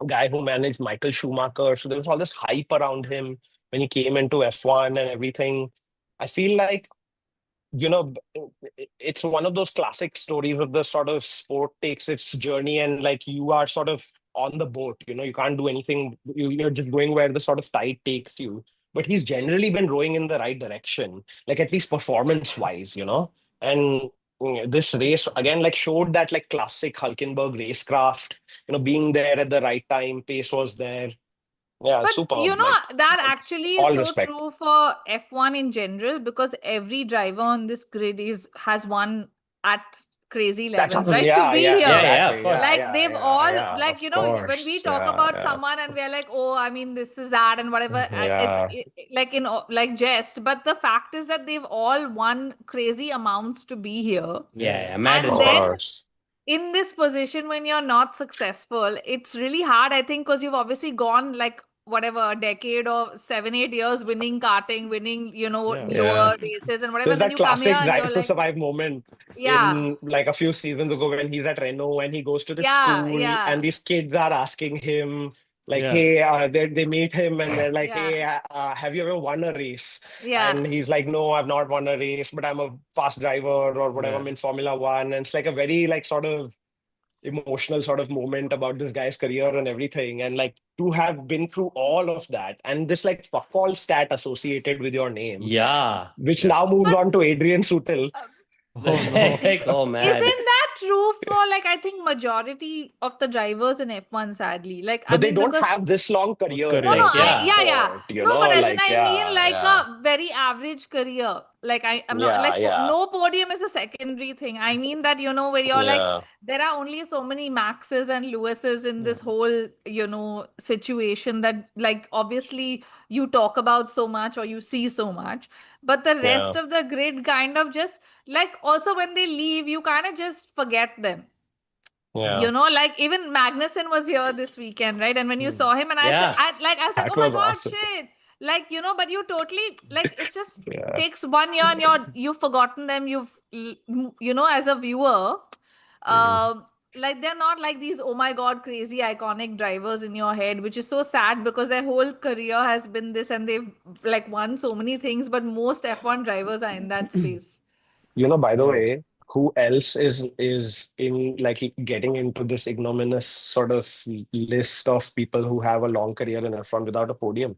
guy who managed Michael Schumacher. So there was all this hype around him when he came into F1 and everything. I feel like, it's one of those classic stories of the sort of sport takes its journey and like you are sort of on the boat, you can't do anything. You're just going where the sort of tide takes you. but he's generally been rowing in the right direction, like at least performance-wise, And this race again, like showed that like classic Hulkenberg racecraft, being there at the right time, pace was there. Yeah, But superb. that actually is All so respect. true for F1 in general, because every driver on this grid has won at crazy That's levels, awesome. right? To Yeah, be yeah, here. Yeah, exactly. of course. Like they've all, like, of when we course. talk about someone and we're like, oh, I mean, this is that and whatever, Yeah. like like jest. But the fact is that they've all won crazy amounts to be here. Yeah, mad And Of respect. then course. in this position, when you're not successful, it's really hard, I think, because you've obviously gone like whatever, a decade or 7-8 years winning karting, winning, lower Yeah. races and whatever. There's Then that you come here classic and you're Drive to like, Survive moment yeah, in like a few seasons ago when he's at Renault and he goes to the yeah, school yeah, and these kids are asking him like, Yeah. hey, they meet him and they're like, Yeah. hey, have you ever won a race? yeah. And he's like, no, I've not won a race, but I'm a fast driver or whatever. Yeah. I'm in Formula One. And it's like a very like sort of emotional sort of moment about this guy's career and everything. And like to have been through all of that and this like football stat associated with your name, Yeah. which now moves But- on to Adrian Sutil. Oh no. Like, oh man. Isn't that true for, like, I think majority of the drivers in F1, sadly? Like, But I they mean, don't because have this long career. Career. no, in Yeah. yeah. sport, No, but as in, like, I mean, like yeah. a very average career. Like, I'm Yeah, not like yeah. no podium is a secondary thing. I mean that, where you're like, Yeah. there are only so many Maxes and Lewises in this whole, situation that, like, obviously you talk about so much or you see so much, but the rest Yeah. of the grid kind of just, like, also when they leave, you kind of just forget them. Yeah. Like even Magnussen was here this weekend, right? And when you saw him, and I Yeah. said, I was like, That oh my was God, awesome. shit. Like, but you totally, like, it's just Yeah. takes 1 year and you've forgotten them. As a viewer, like they're not like these, oh my God, crazy iconic drivers in your head, which is so sad because their whole career has been this and they've like won so many things, but most F1 drivers are in that space. By the way, who else is in like getting into this ignominious sort of list of people who have a long career in F1 without a podium?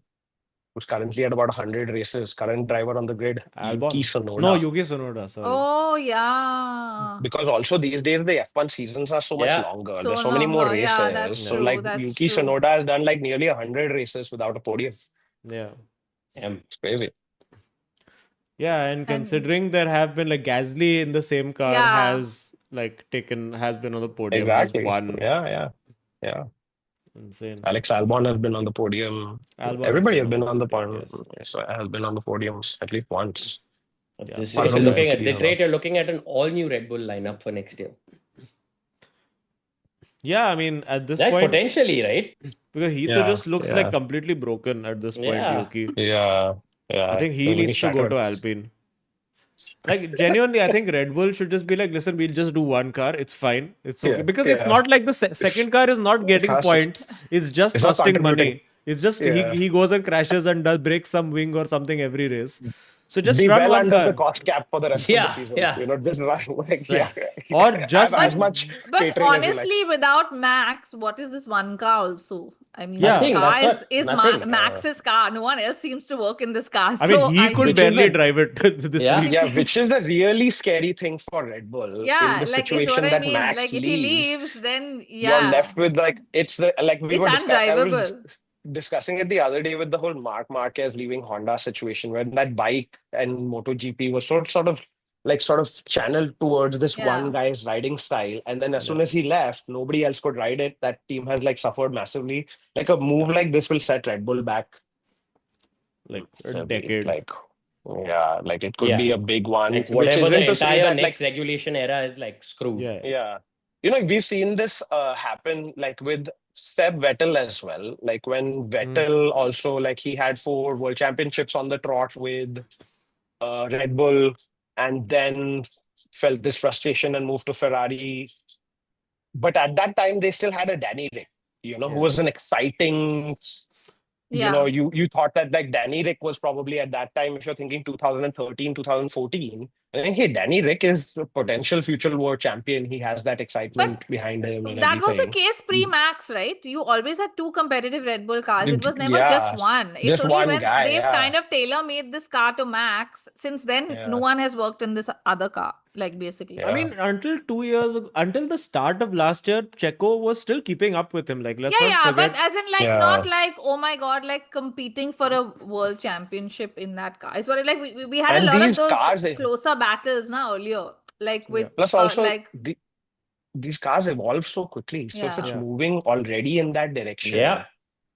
Who's currently at about 100 races, current driver on the grid, Yuki Albon. Tsunoda. No, Yuki Tsunoda. Sorry. Oh, yeah. Because also these days the F1 seasons are so much Yeah. longer. So There's so many more longer. races. Yeah, that's So true. like That's Yuki true. Tsunoda has done like nearly 100 races without a podium. Yeah. It's crazy. Yeah, and considering there have been like Gasly in the same car Yeah. has been on the podium, Exactly. has won. Yeah. Insane. Alex Albon has been on the podium. Albon Everybody has has been been on on the the podium, podium. So has been on the podiums at least once. But Yeah. this One race, of you're them looking at actually the have rate, you're looking at an all-new Red Bull lineup for next year. Yeah, I mean, at this That point, potentially, right? because Heath Yeah, just looks yeah. like completely broken at this point, Yeah. Yuki. Yeah. I think he Really needs to go shattered. to Alpine. Like, genuinely, I think Red Bull should just be like, listen, we'll just do one car. It's fine. It's okay. Yeah, Because it's yeah. not like the second car is not getting Fast. points. It's just It's not costing money. contributing. It's just Yeah. he goes and crashes and breaks some wing or something every race. So just Be run well one under car. the cost cap for the rest of Yeah, the season. yeah. Just run like, yeah. Or Have just- as much But catering as you like. honestly, without Max, what is this one car also? I mean, Yeah. this Nothing, car that's what- is nothing. Max's car. No one else seems to work in this car. I mean, So, he could Which is barely the- drive it this Yeah. week. Yeah, which is a really scary thing for Red Bull. yeah, in the like, is situation what I that mean. Max Like, if he leaves, then, you're yeah. left with like it's the like we It's were I was undrivable. discussing it the other day with the whole Mark Marquez leaving Honda situation, where that bike and MotoGP was sort of channeled towards this Yeah. one guy's riding style, and then as soon as he left, nobody else could ride it. That team has like suffered massively. Like a move like this will set Red Bull back Like a massively. decade. Like like it could Yeah. be a big one. Like which whatever the isn't to say entire that, like, next regulation era is like screwed. Yeah. yeah. We've seen this happen like with Seb Vettel as well. Like when Vettel also, like he had 4 world championships on the trot with Red Bull and then felt this frustration and moved to Ferrari. But at that time, they still had a Danny Rick, who was an exciting Yeah. You thought that like Danny Rick was probably at that time, if you're thinking 2013, 2014, I think, hey, Danny Rick is a potential future world champion. He has that excitement behind him and That was the everything. case pre-Max, right? You always had two competitive Red Bull cars. It was never Yeah, just one. It's just only one when guy. they've Yeah. kind of tailor-made this car to Max. Since then, Yeah. no one has worked in this other car, like basically. Yeah. I mean, until 2 years ago, until the start of last year, Checo was still keeping up with him. Like, let's Yeah, not yeah, forget. but as in like Yeah. not like, oh my God, like competing for a world championship in that car. It's what like we had And a lot of these those cars, closer battles now earlier. Like with plus also like these cars evolve so quickly. So if it's Yeah. moving already in that direction, Yeah.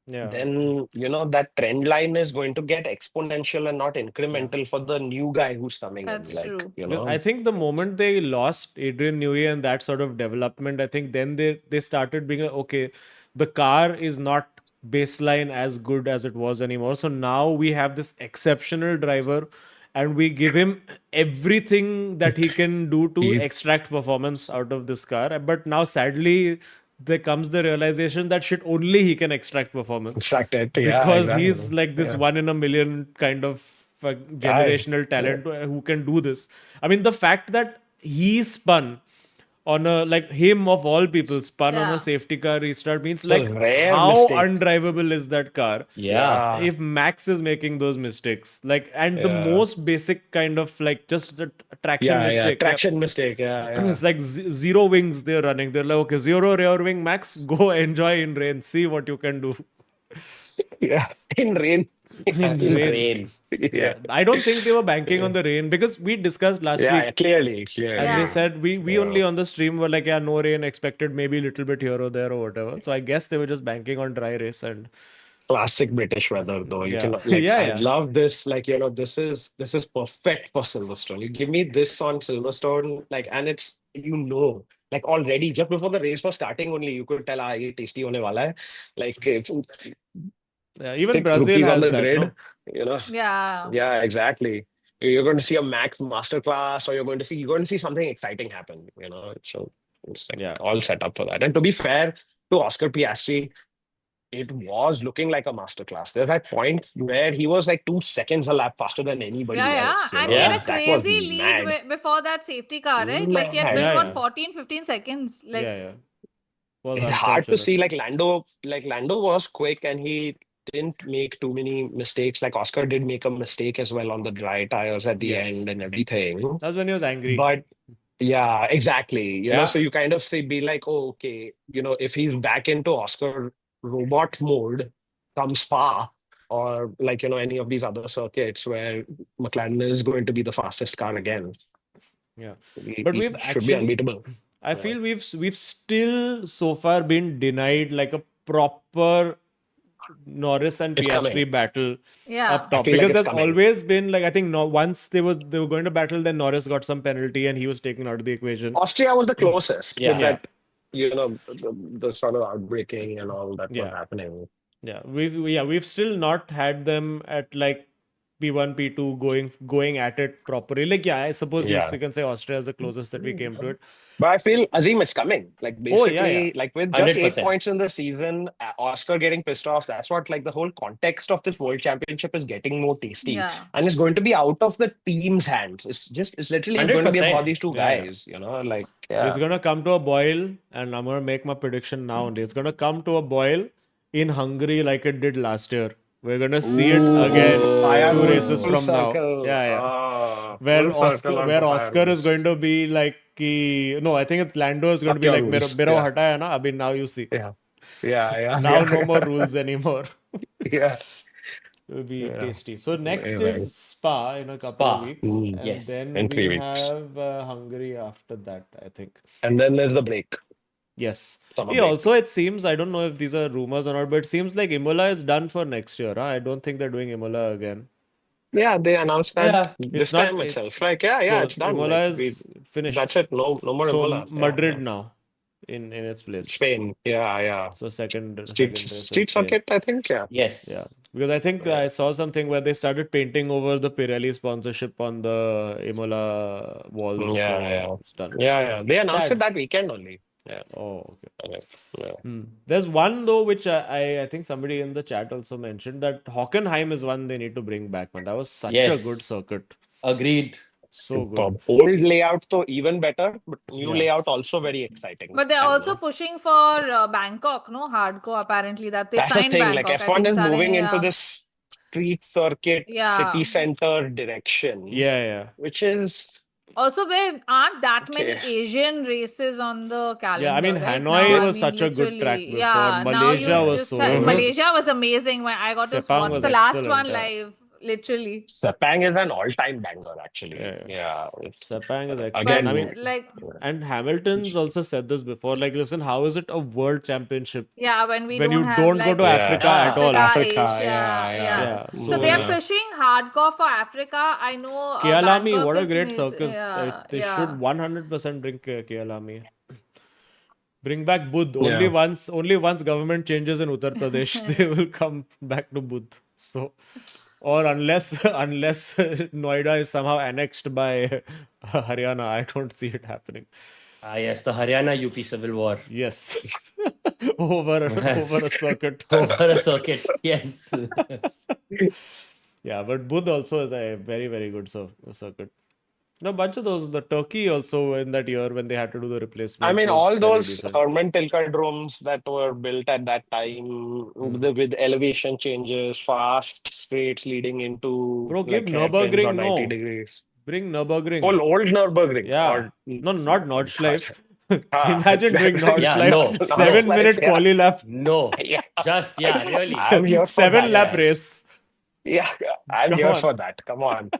then that trend line is going to get exponential and not incremental for the new guy who's coming That's in. Like, true. Because I think the moment they lost Adrian Newey and that sort of development, I think then they started being okay, the car is not baseline as good as it was anymore. So now we have this exceptional driver and we give him everything that he can do to He- extract performance out of this car. But now sadly there comes the realization that shit only he can extract performance. Extract it. Because Yeah, he's exactly. like this Yeah. 1 in a million kind of generational talent who can do this. I mean, the fact that he spun on a, like him of all people spun on Yeah. a safety car restart means a like rare how mistake. undrivable is that car? Yeah. If Max is making those mistakes, like, and the Yeah. most basic kind of like just the traction Yeah, mistake. traction mistake. Yeah. It's like zero wings they're running. They're like, okay, zero rear wing, Max, go enjoy in rain. See what you can do. Yeah. In rain. In In rain. rain. Yeah. I don't think they were banking on the rain because we discussed last Yeah, week. clearly. And Yeah. they said we only on the stream were like, yeah, no rain expected, maybe a little bit here or there or whatever. So I guess they were just banking on dry race and Classic British weather, though. You Yeah. can like, Yeah, I yeah. love this. Like, this is perfect for Silverstone. You give me this on Silverstone, like, and it's like already just before the race was starting, only you could tell, ye tasty hone wala hai. Like, if yeah, even 6 Brazil rookies on has the that, grid, no? Yeah. Yeah, exactly. You're going to see a Max masterclass, or you're going to see something exciting happen. So it's like Yeah. all set up for that. And to be fair to Oscar Piastri, it was looking like a masterclass. There's that point where he was like 2 seconds a lap faster than anybody Yeah, else. and he had a That was crazy lead mad. before that safety car, right? Like he had Mad. been Yeah, what yeah. 14, 15 seconds. Like Yeah. Was It's hard to unfortunate. see. Like Lando was quick and he didn't make too many mistakes. Like Oscar did make a mistake as well on the dry tires at the Yes. end and everything. That's when he was angry. But yeah, exactly. Yeah. So you kind of be like, oh, okay, if he's back into Oscar robot mode come Spa or like, any of these other circuits where McLaren is going to be the fastest car again. Yeah. He But we've should be actually- unbeatable. I feel we've still so far been denied like a proper Norris and It's Piastri coming. battle yeah. up top feel like because it's there's coming. always been like I think once they were going to battle, then Norris got some penalty and he was taken out of the equation. Austria was the closest Yeah. with that, the sort of outbreaking and all that was Yeah. happening. Yeah, we've still not had them at like P1, P2 going at it properly. Like, yeah, I suppose Yeah. you can say Austria is the closest that we came to it. But I feel Azeem, it's coming. Like Oh, yeah, basically, yeah. like with just 100%. 8 points in the season, Oscar getting pissed off. That's what like the whole context of this World Championship is getting more tasty, Yeah. and it's going to be out of the team's hands. It's literally going to be 100%. about these two Yeah, yeah. guys. Like yeah. It's gonna come to a boil, and I'm gonna make my prediction now. Only it's gonna come to a boil in Hungary like it did last year. We're gonna see it again Bayern 2 races full from now. circle. Yeah. Where Full circle Oscar, on where the Oscar is Bayerns. going to be like, no, I think it's Lando is going to be Fuck like, your rules. Mero Yeah. hataya na, abhi now you see. Yeah. Now no more rules anymore. Yeah. It will be Yeah. tasty. So next Anyway. is Spa in a couple of Spa. weeks, Mm. and Yes, then in 3 we weeks. have Hungary after that. I think. And then there's the break. Yes. Summer Yeah, break. also it seems, I don't know if these are rumors or not, but it seems like Imola is done for next year. Huh? I don't think they're doing Imola again. Yeah, they announced that Yeah. this It's not- time it's- itself. Like, yeah, So it's done. Imola Like, is finished. that's it. No more So Imola. Yeah, Madrid yeah. now in its place. Spain. Yeah. So second race Street in Spain. circuit, I think. Yeah. Yes. Yeah, because I think I saw something where they started painting over the Pirelli sponsorship on the Imola walls. Yeah, so yeah. It's done. Yeah. They announced Sad. it that weekend only. Yeah. Oh, okay. Okay. Yeah. There's one though which I think somebody in the chat also mentioned, that Hockenheim is one they need to bring back, man. That was such a good Yes. circuit. Agreed. So good. Superb. Old layout though even better, but new Yeah. layout also very exciting. But they're I don't also know. pushing for Bangkok, no? Hardcore, apparently, that they've That's the signed thing. Like Bangkok. I F1 think is Sare, moving into yeah. this street circuit, Yeah. city center direction, Yeah. which is Also, there aren't that many okay. Asian races on the calendar. Yeah, I mean, right? Hanoi now, was such a good track literally, before. Yeah, Malaysia now you was just so good. Malaysia was amazing. When I got to Sepang watch was the last excellent, one yeah. live, literally. Sepang is an all-time banger, actually. Yeah. It's, Sepang is again, excellent. I mean, Like, and Hamilton's also said this before. Like, listen, how is it a world championship yeah, when we when don't you have don't go like to Africa at all? Africa, Asia, Yeah, So so they're yeah. pushing hardcore for Africa. I know Kyalami, Bangkok what a is great amazing. circus. Yeah, They yeah. should 100% bring Kyalami. Bring back Budh. Yeah. Only once government changes in Uttar Pradesh, they will come back to Budh. So, or unless Noida is somehow annexed by Haryana, I don't see it happening. Yes, the Haryana UP civil war. Yes. over a circuit. Over a circuit. Yes. Yeah, but Budh also is a very, very good circuit. A bunch of those, the Turkey also in that year when they had to do the replacement. I mean, was all very those decent. Herman Tilkadromes that were built at that time with elevation changes, fast straights leading into Bro, give like hairpins or Nürburgring 90 no. degrees. Bring Nürburgring. Old Nürburgring. Yeah. Or, No, not Nordschleife. Ah, Imagine doing Nordschleife. no. 7-minute yeah. quali lap. No. Yeah. Just, really. I'm here for 7-lap that. race. Yeah, I'm Come here on. for that. Come on.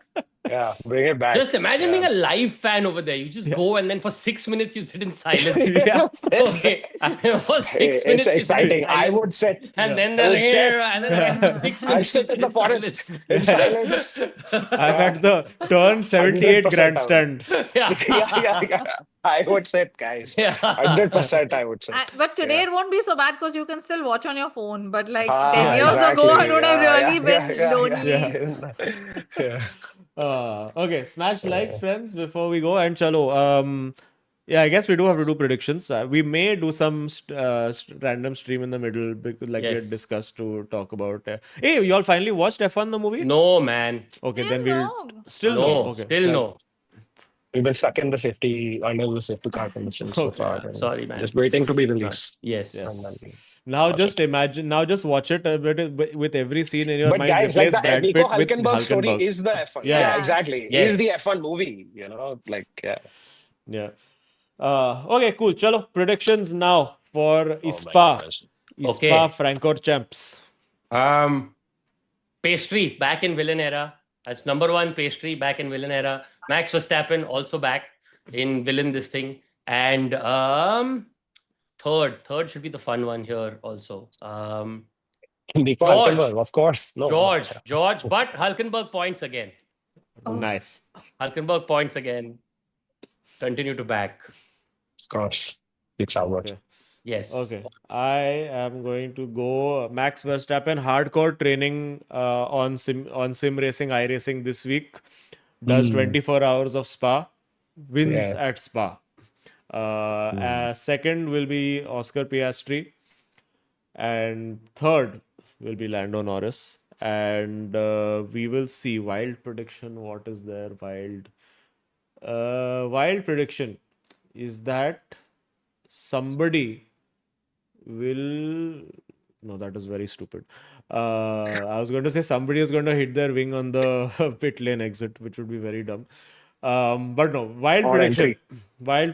Yeah, bring it back. Just imagine being a Yes. live fan over there. You just go and then for 6 minutes you sit in silence. Yeah. Okay. And for 6 Hey, minutes it's you sit in exciting. I silence. would sit. And then I the would sit. and then again for 6 I minutes you sit in the in forest silence. in silence. I'm at the turn 78 100% grandstand. Yeah. I would sit, guys. Yeah. 100% I would sit. But today Yeah. it won't be so bad because you can still watch on your phone. But like Ah, 10 years exactly. ago, it would have Yeah, really been lonely. Yeah. Okay, smash likes, friends, before we go. And chalo, yeah, I guess we do have to do predictions. We may do some random stream in the middle because, like we Yes. had discussed, to talk about. Hey, you all finally watched F1 the movie? No, man. Okay, Still then we'll no. still No. no. Okay, Still no. We've been stuck in the under the safety car conditions so Okay. far. Yeah, sorry, man. Just waiting to be released. Yes. Yes. Now just imagine. Now just watch it with every scene in your But mind. guys, like Replace the Brad Nico Pitt with Hulkenberg story Hulkenberg. is the F1. Yeah. Yeah, exactly. Yes. Is the F1 movie, like, yeah. Yeah. Okay, cool. Chalo, predictions now for Oh my ISPA. goodness. Okay. ISPA Francorchamps. Pastry back in villain era. That's number one. Pastry back in villain era. Max Verstappen also back in villain this thing. And third should be the fun one here also. Nico George. Hulkenberg, of course. No. George, but Hulkenberg points again. Oh. Nice. Hulkenberg points again. Continue to back. Of course. It's our Okay. Yes. Okay. I am going to go Max Verstappen hardcore training on sim racing, iRacing this week. Does 24 hours of Spa. Wins at Spa. Second will be Oscar Piastri. And third will be Lando Norris. And we will see. Wild prediction. What is there? Wild prediction is that somebody will. No, that is very stupid. I was going to say somebody is going to hit their wing on the pit lane exit, which would be very dumb. But no, wild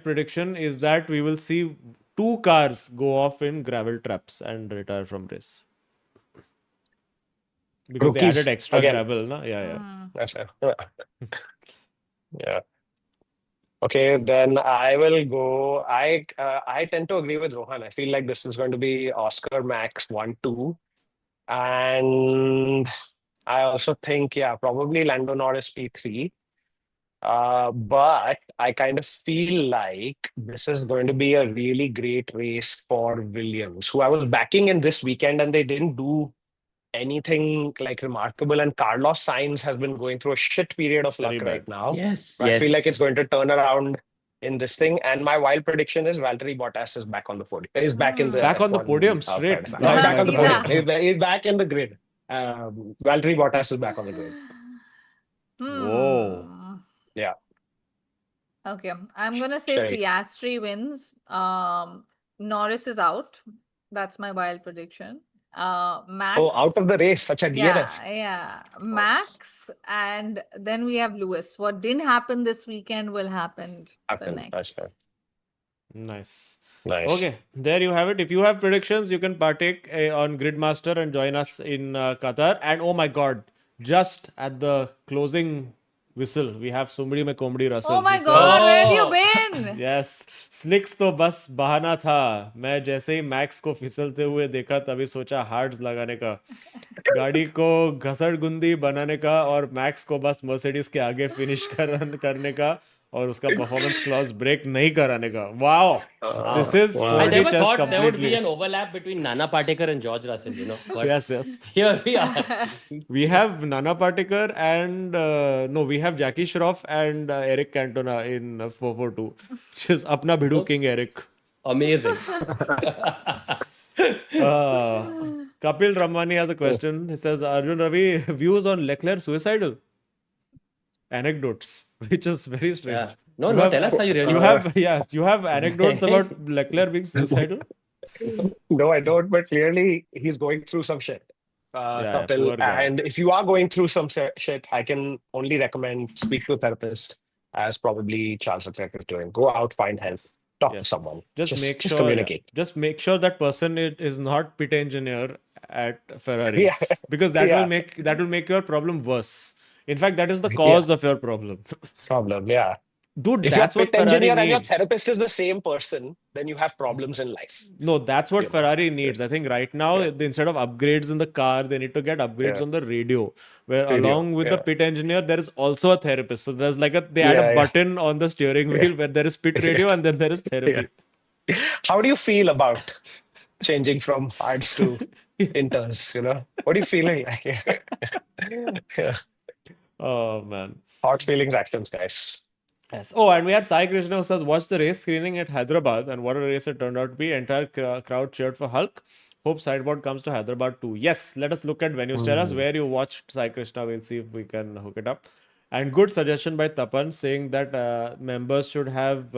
prediction is that we will see 2 cars go off in gravel traps and retire from race. Because Rookies they added extra again. gravel, na? Yeah. That's it. Yeah. Okay, then I will go. I tend to agree with Rohan. I feel like this is going to be Oscar Max 1-2. And I also think, probably Lando Norris P3. But I kind of feel like this is going to be a really great race for Williams, who I was backing in this weekend, and they didn't do anything like remarkable. And Carlos Sainz has been going through a shit period of luck Very bad. right now. Yes. I feel like it's going to turn around in this thing. And my wild prediction is Valtteri Bottas is back on the podium. Is back in the Back on the F1 podium, straight. paddock. Wow, Back on the see podium. that. He's back in the grid. Valtteri Bottas is back on the grid. Whoa. Yeah. Okay, I'm gonna say Sure. Piastri wins. Norris is out. That's my wild prediction. Max. Oh, out of the race, such a DNF. Yeah. Max, and then we have Lewis. What didn't happen this weekend will happen the Happened. That's next. right. Nice. Nice. Okay, there you have it. If you have predictions, you can partake on Gridmaster and join us in Qatar. And oh my God, just at the closing whistle, we have Sumri mein Comedy Russell. Oh my He says, God, where have you Oh. been? Yes slicks तो बस बहाना था. मैं जैसे ही max को फिसलते हुए देखा तभी सोचा हार्ड्स लगाने का, गाड़ी को घसड़ गुंदी बनाने का और मैक्स को बस मर्सिडीज के आगे फिनिश करने का और उसका परफॉर्मेंस क्लॉज ब्रेक नहीं कराने का. Wow, this is Wow. I 4D never chess thought there would be completely. an overlap between Nana Patekar and George Russell, you know. But Yes, yes. here we are. We have Nana Patekar and no, we have Jackie Shroff and Eric Cantona in 442, which is Apna Bhidu King Eric. Amazing. Kapil Ramani has a question. He says, Arjun Ravi, views on Leclerc suicidal? Anecdotes, which is very strange. Yeah. No, You no, have- tell us how you really You feel. have, yes, you have anecdotes about Leclerc being suicidal? No, I don't, but clearly he's going through some shit. Yeah, Kapil. poor guy. And if you are going through some shit, I can only recommend speak to a therapist, as probably Charles Leclerc is doing. Go out, find help, talk to Yes. someone. Just make just sure, communicate. just make sure that person is not pit engineer at Ferrari, Yeah. because that Yeah. will make your problem worse. In fact, that is the cause of your problem. Problem, yeah. Dude, If that's you're what pit Ferrari engineer and your needs. therapist is the same person, then you have problems in life. No, that's what Ferrari needs. I think right now, instead of upgrades in the car, they need to get upgrades Yeah. on the radio, where Radio, along with the yeah. pit engineer, there is also a therapist. So there's like they add a Yeah, yeah. button on the steering wheel where there is pit radio and then there is therapy. How do you feel about changing from hards to inters? What are you feeling like? Yeah. Oh man. Hot feelings, actions, guys. Yes. Oh, and we had Sai Krishna who says, watch the race screening at Hyderabad, and what a race it turned out to be. Entire crowd cheered for Hulk. Hope Sidepod comes to Hyderabad too. Yes, let us look at venues. Tell us where you watched Sai Krishna. We'll see if we can hook it up. And good suggestion by Tapan saying that members should have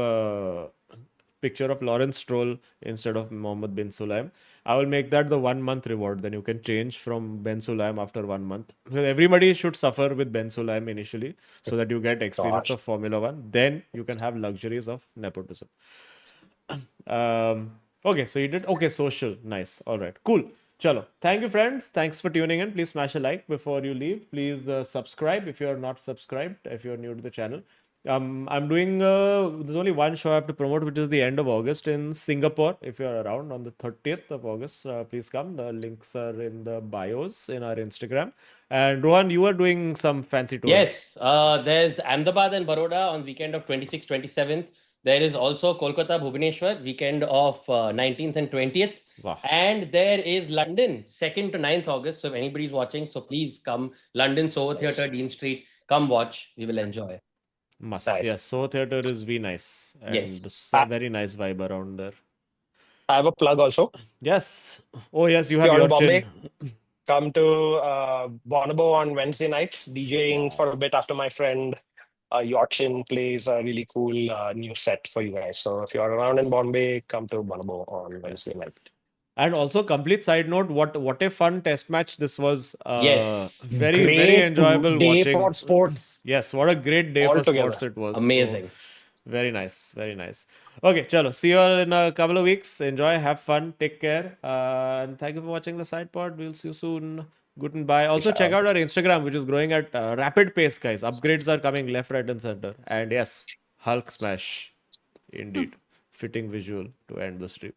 picture of Lawrence Stroll instead of Mohammed bin Sulaim. I will make that the 1 month reward. Then you can change from Ben Sulaim after 1 month. Because everybody should suffer with Ben Sulaim initially so that you get experience Gosh. of Formula One. Then you can have luxuries of nepotism. Okay, so you did. Okay, social. Nice. All right. Cool. Chalo. Thank you, friends. Thanks for tuning in. Please smash a like before you leave. Please subscribe if you're not subscribed, if you're new to the channel. I'm doing, there's only one show I have to promote, which is the end of August in Singapore. If you're around on the 30th of August, please come. The links are in the bios in our Instagram. And Rohan, you are doing some fancy tours. Yes, there's Ahmedabad and Baroda on weekend of 26th, 27th. There is also Kolkata, Bhubaneswar, weekend of 19th and 20th. Wow. And there is London, 2nd to 9th August. So if anybody's watching, so please come. London, Soho Theatre, Dean Street. Come watch. We will enjoy. Must. Nice. Yes, Soho Theatre is very nice. And Yes. it's a very nice vibe around there. I have a plug also. Yes. Oh, yes, you If have you're your in Bombay, chin. come to Bonobo on Wednesday nights, DJing for a bit after my friend Yorchin plays a really cool new set for you guys. So if you're around in Bombay, come to Bonobo on Wednesday night. And also, complete side note, what a fun test match this was. Yes. Very, very Great enjoyable day watching. for sports. Yes, what a great day for Altogether. sports it was. Amazing. So, very nice, very nice. Okay, chalo. See you all in a couple of weeks. Enjoy, have fun, take care. And thank you for watching the Sidepod. We'll see you soon. Goodbye. Also, check out our Instagram, which is growing at rapid pace, guys. Upgrades are coming left, right, and center. And yes, Hulk smash. Indeed. Fitting visual to end the stream.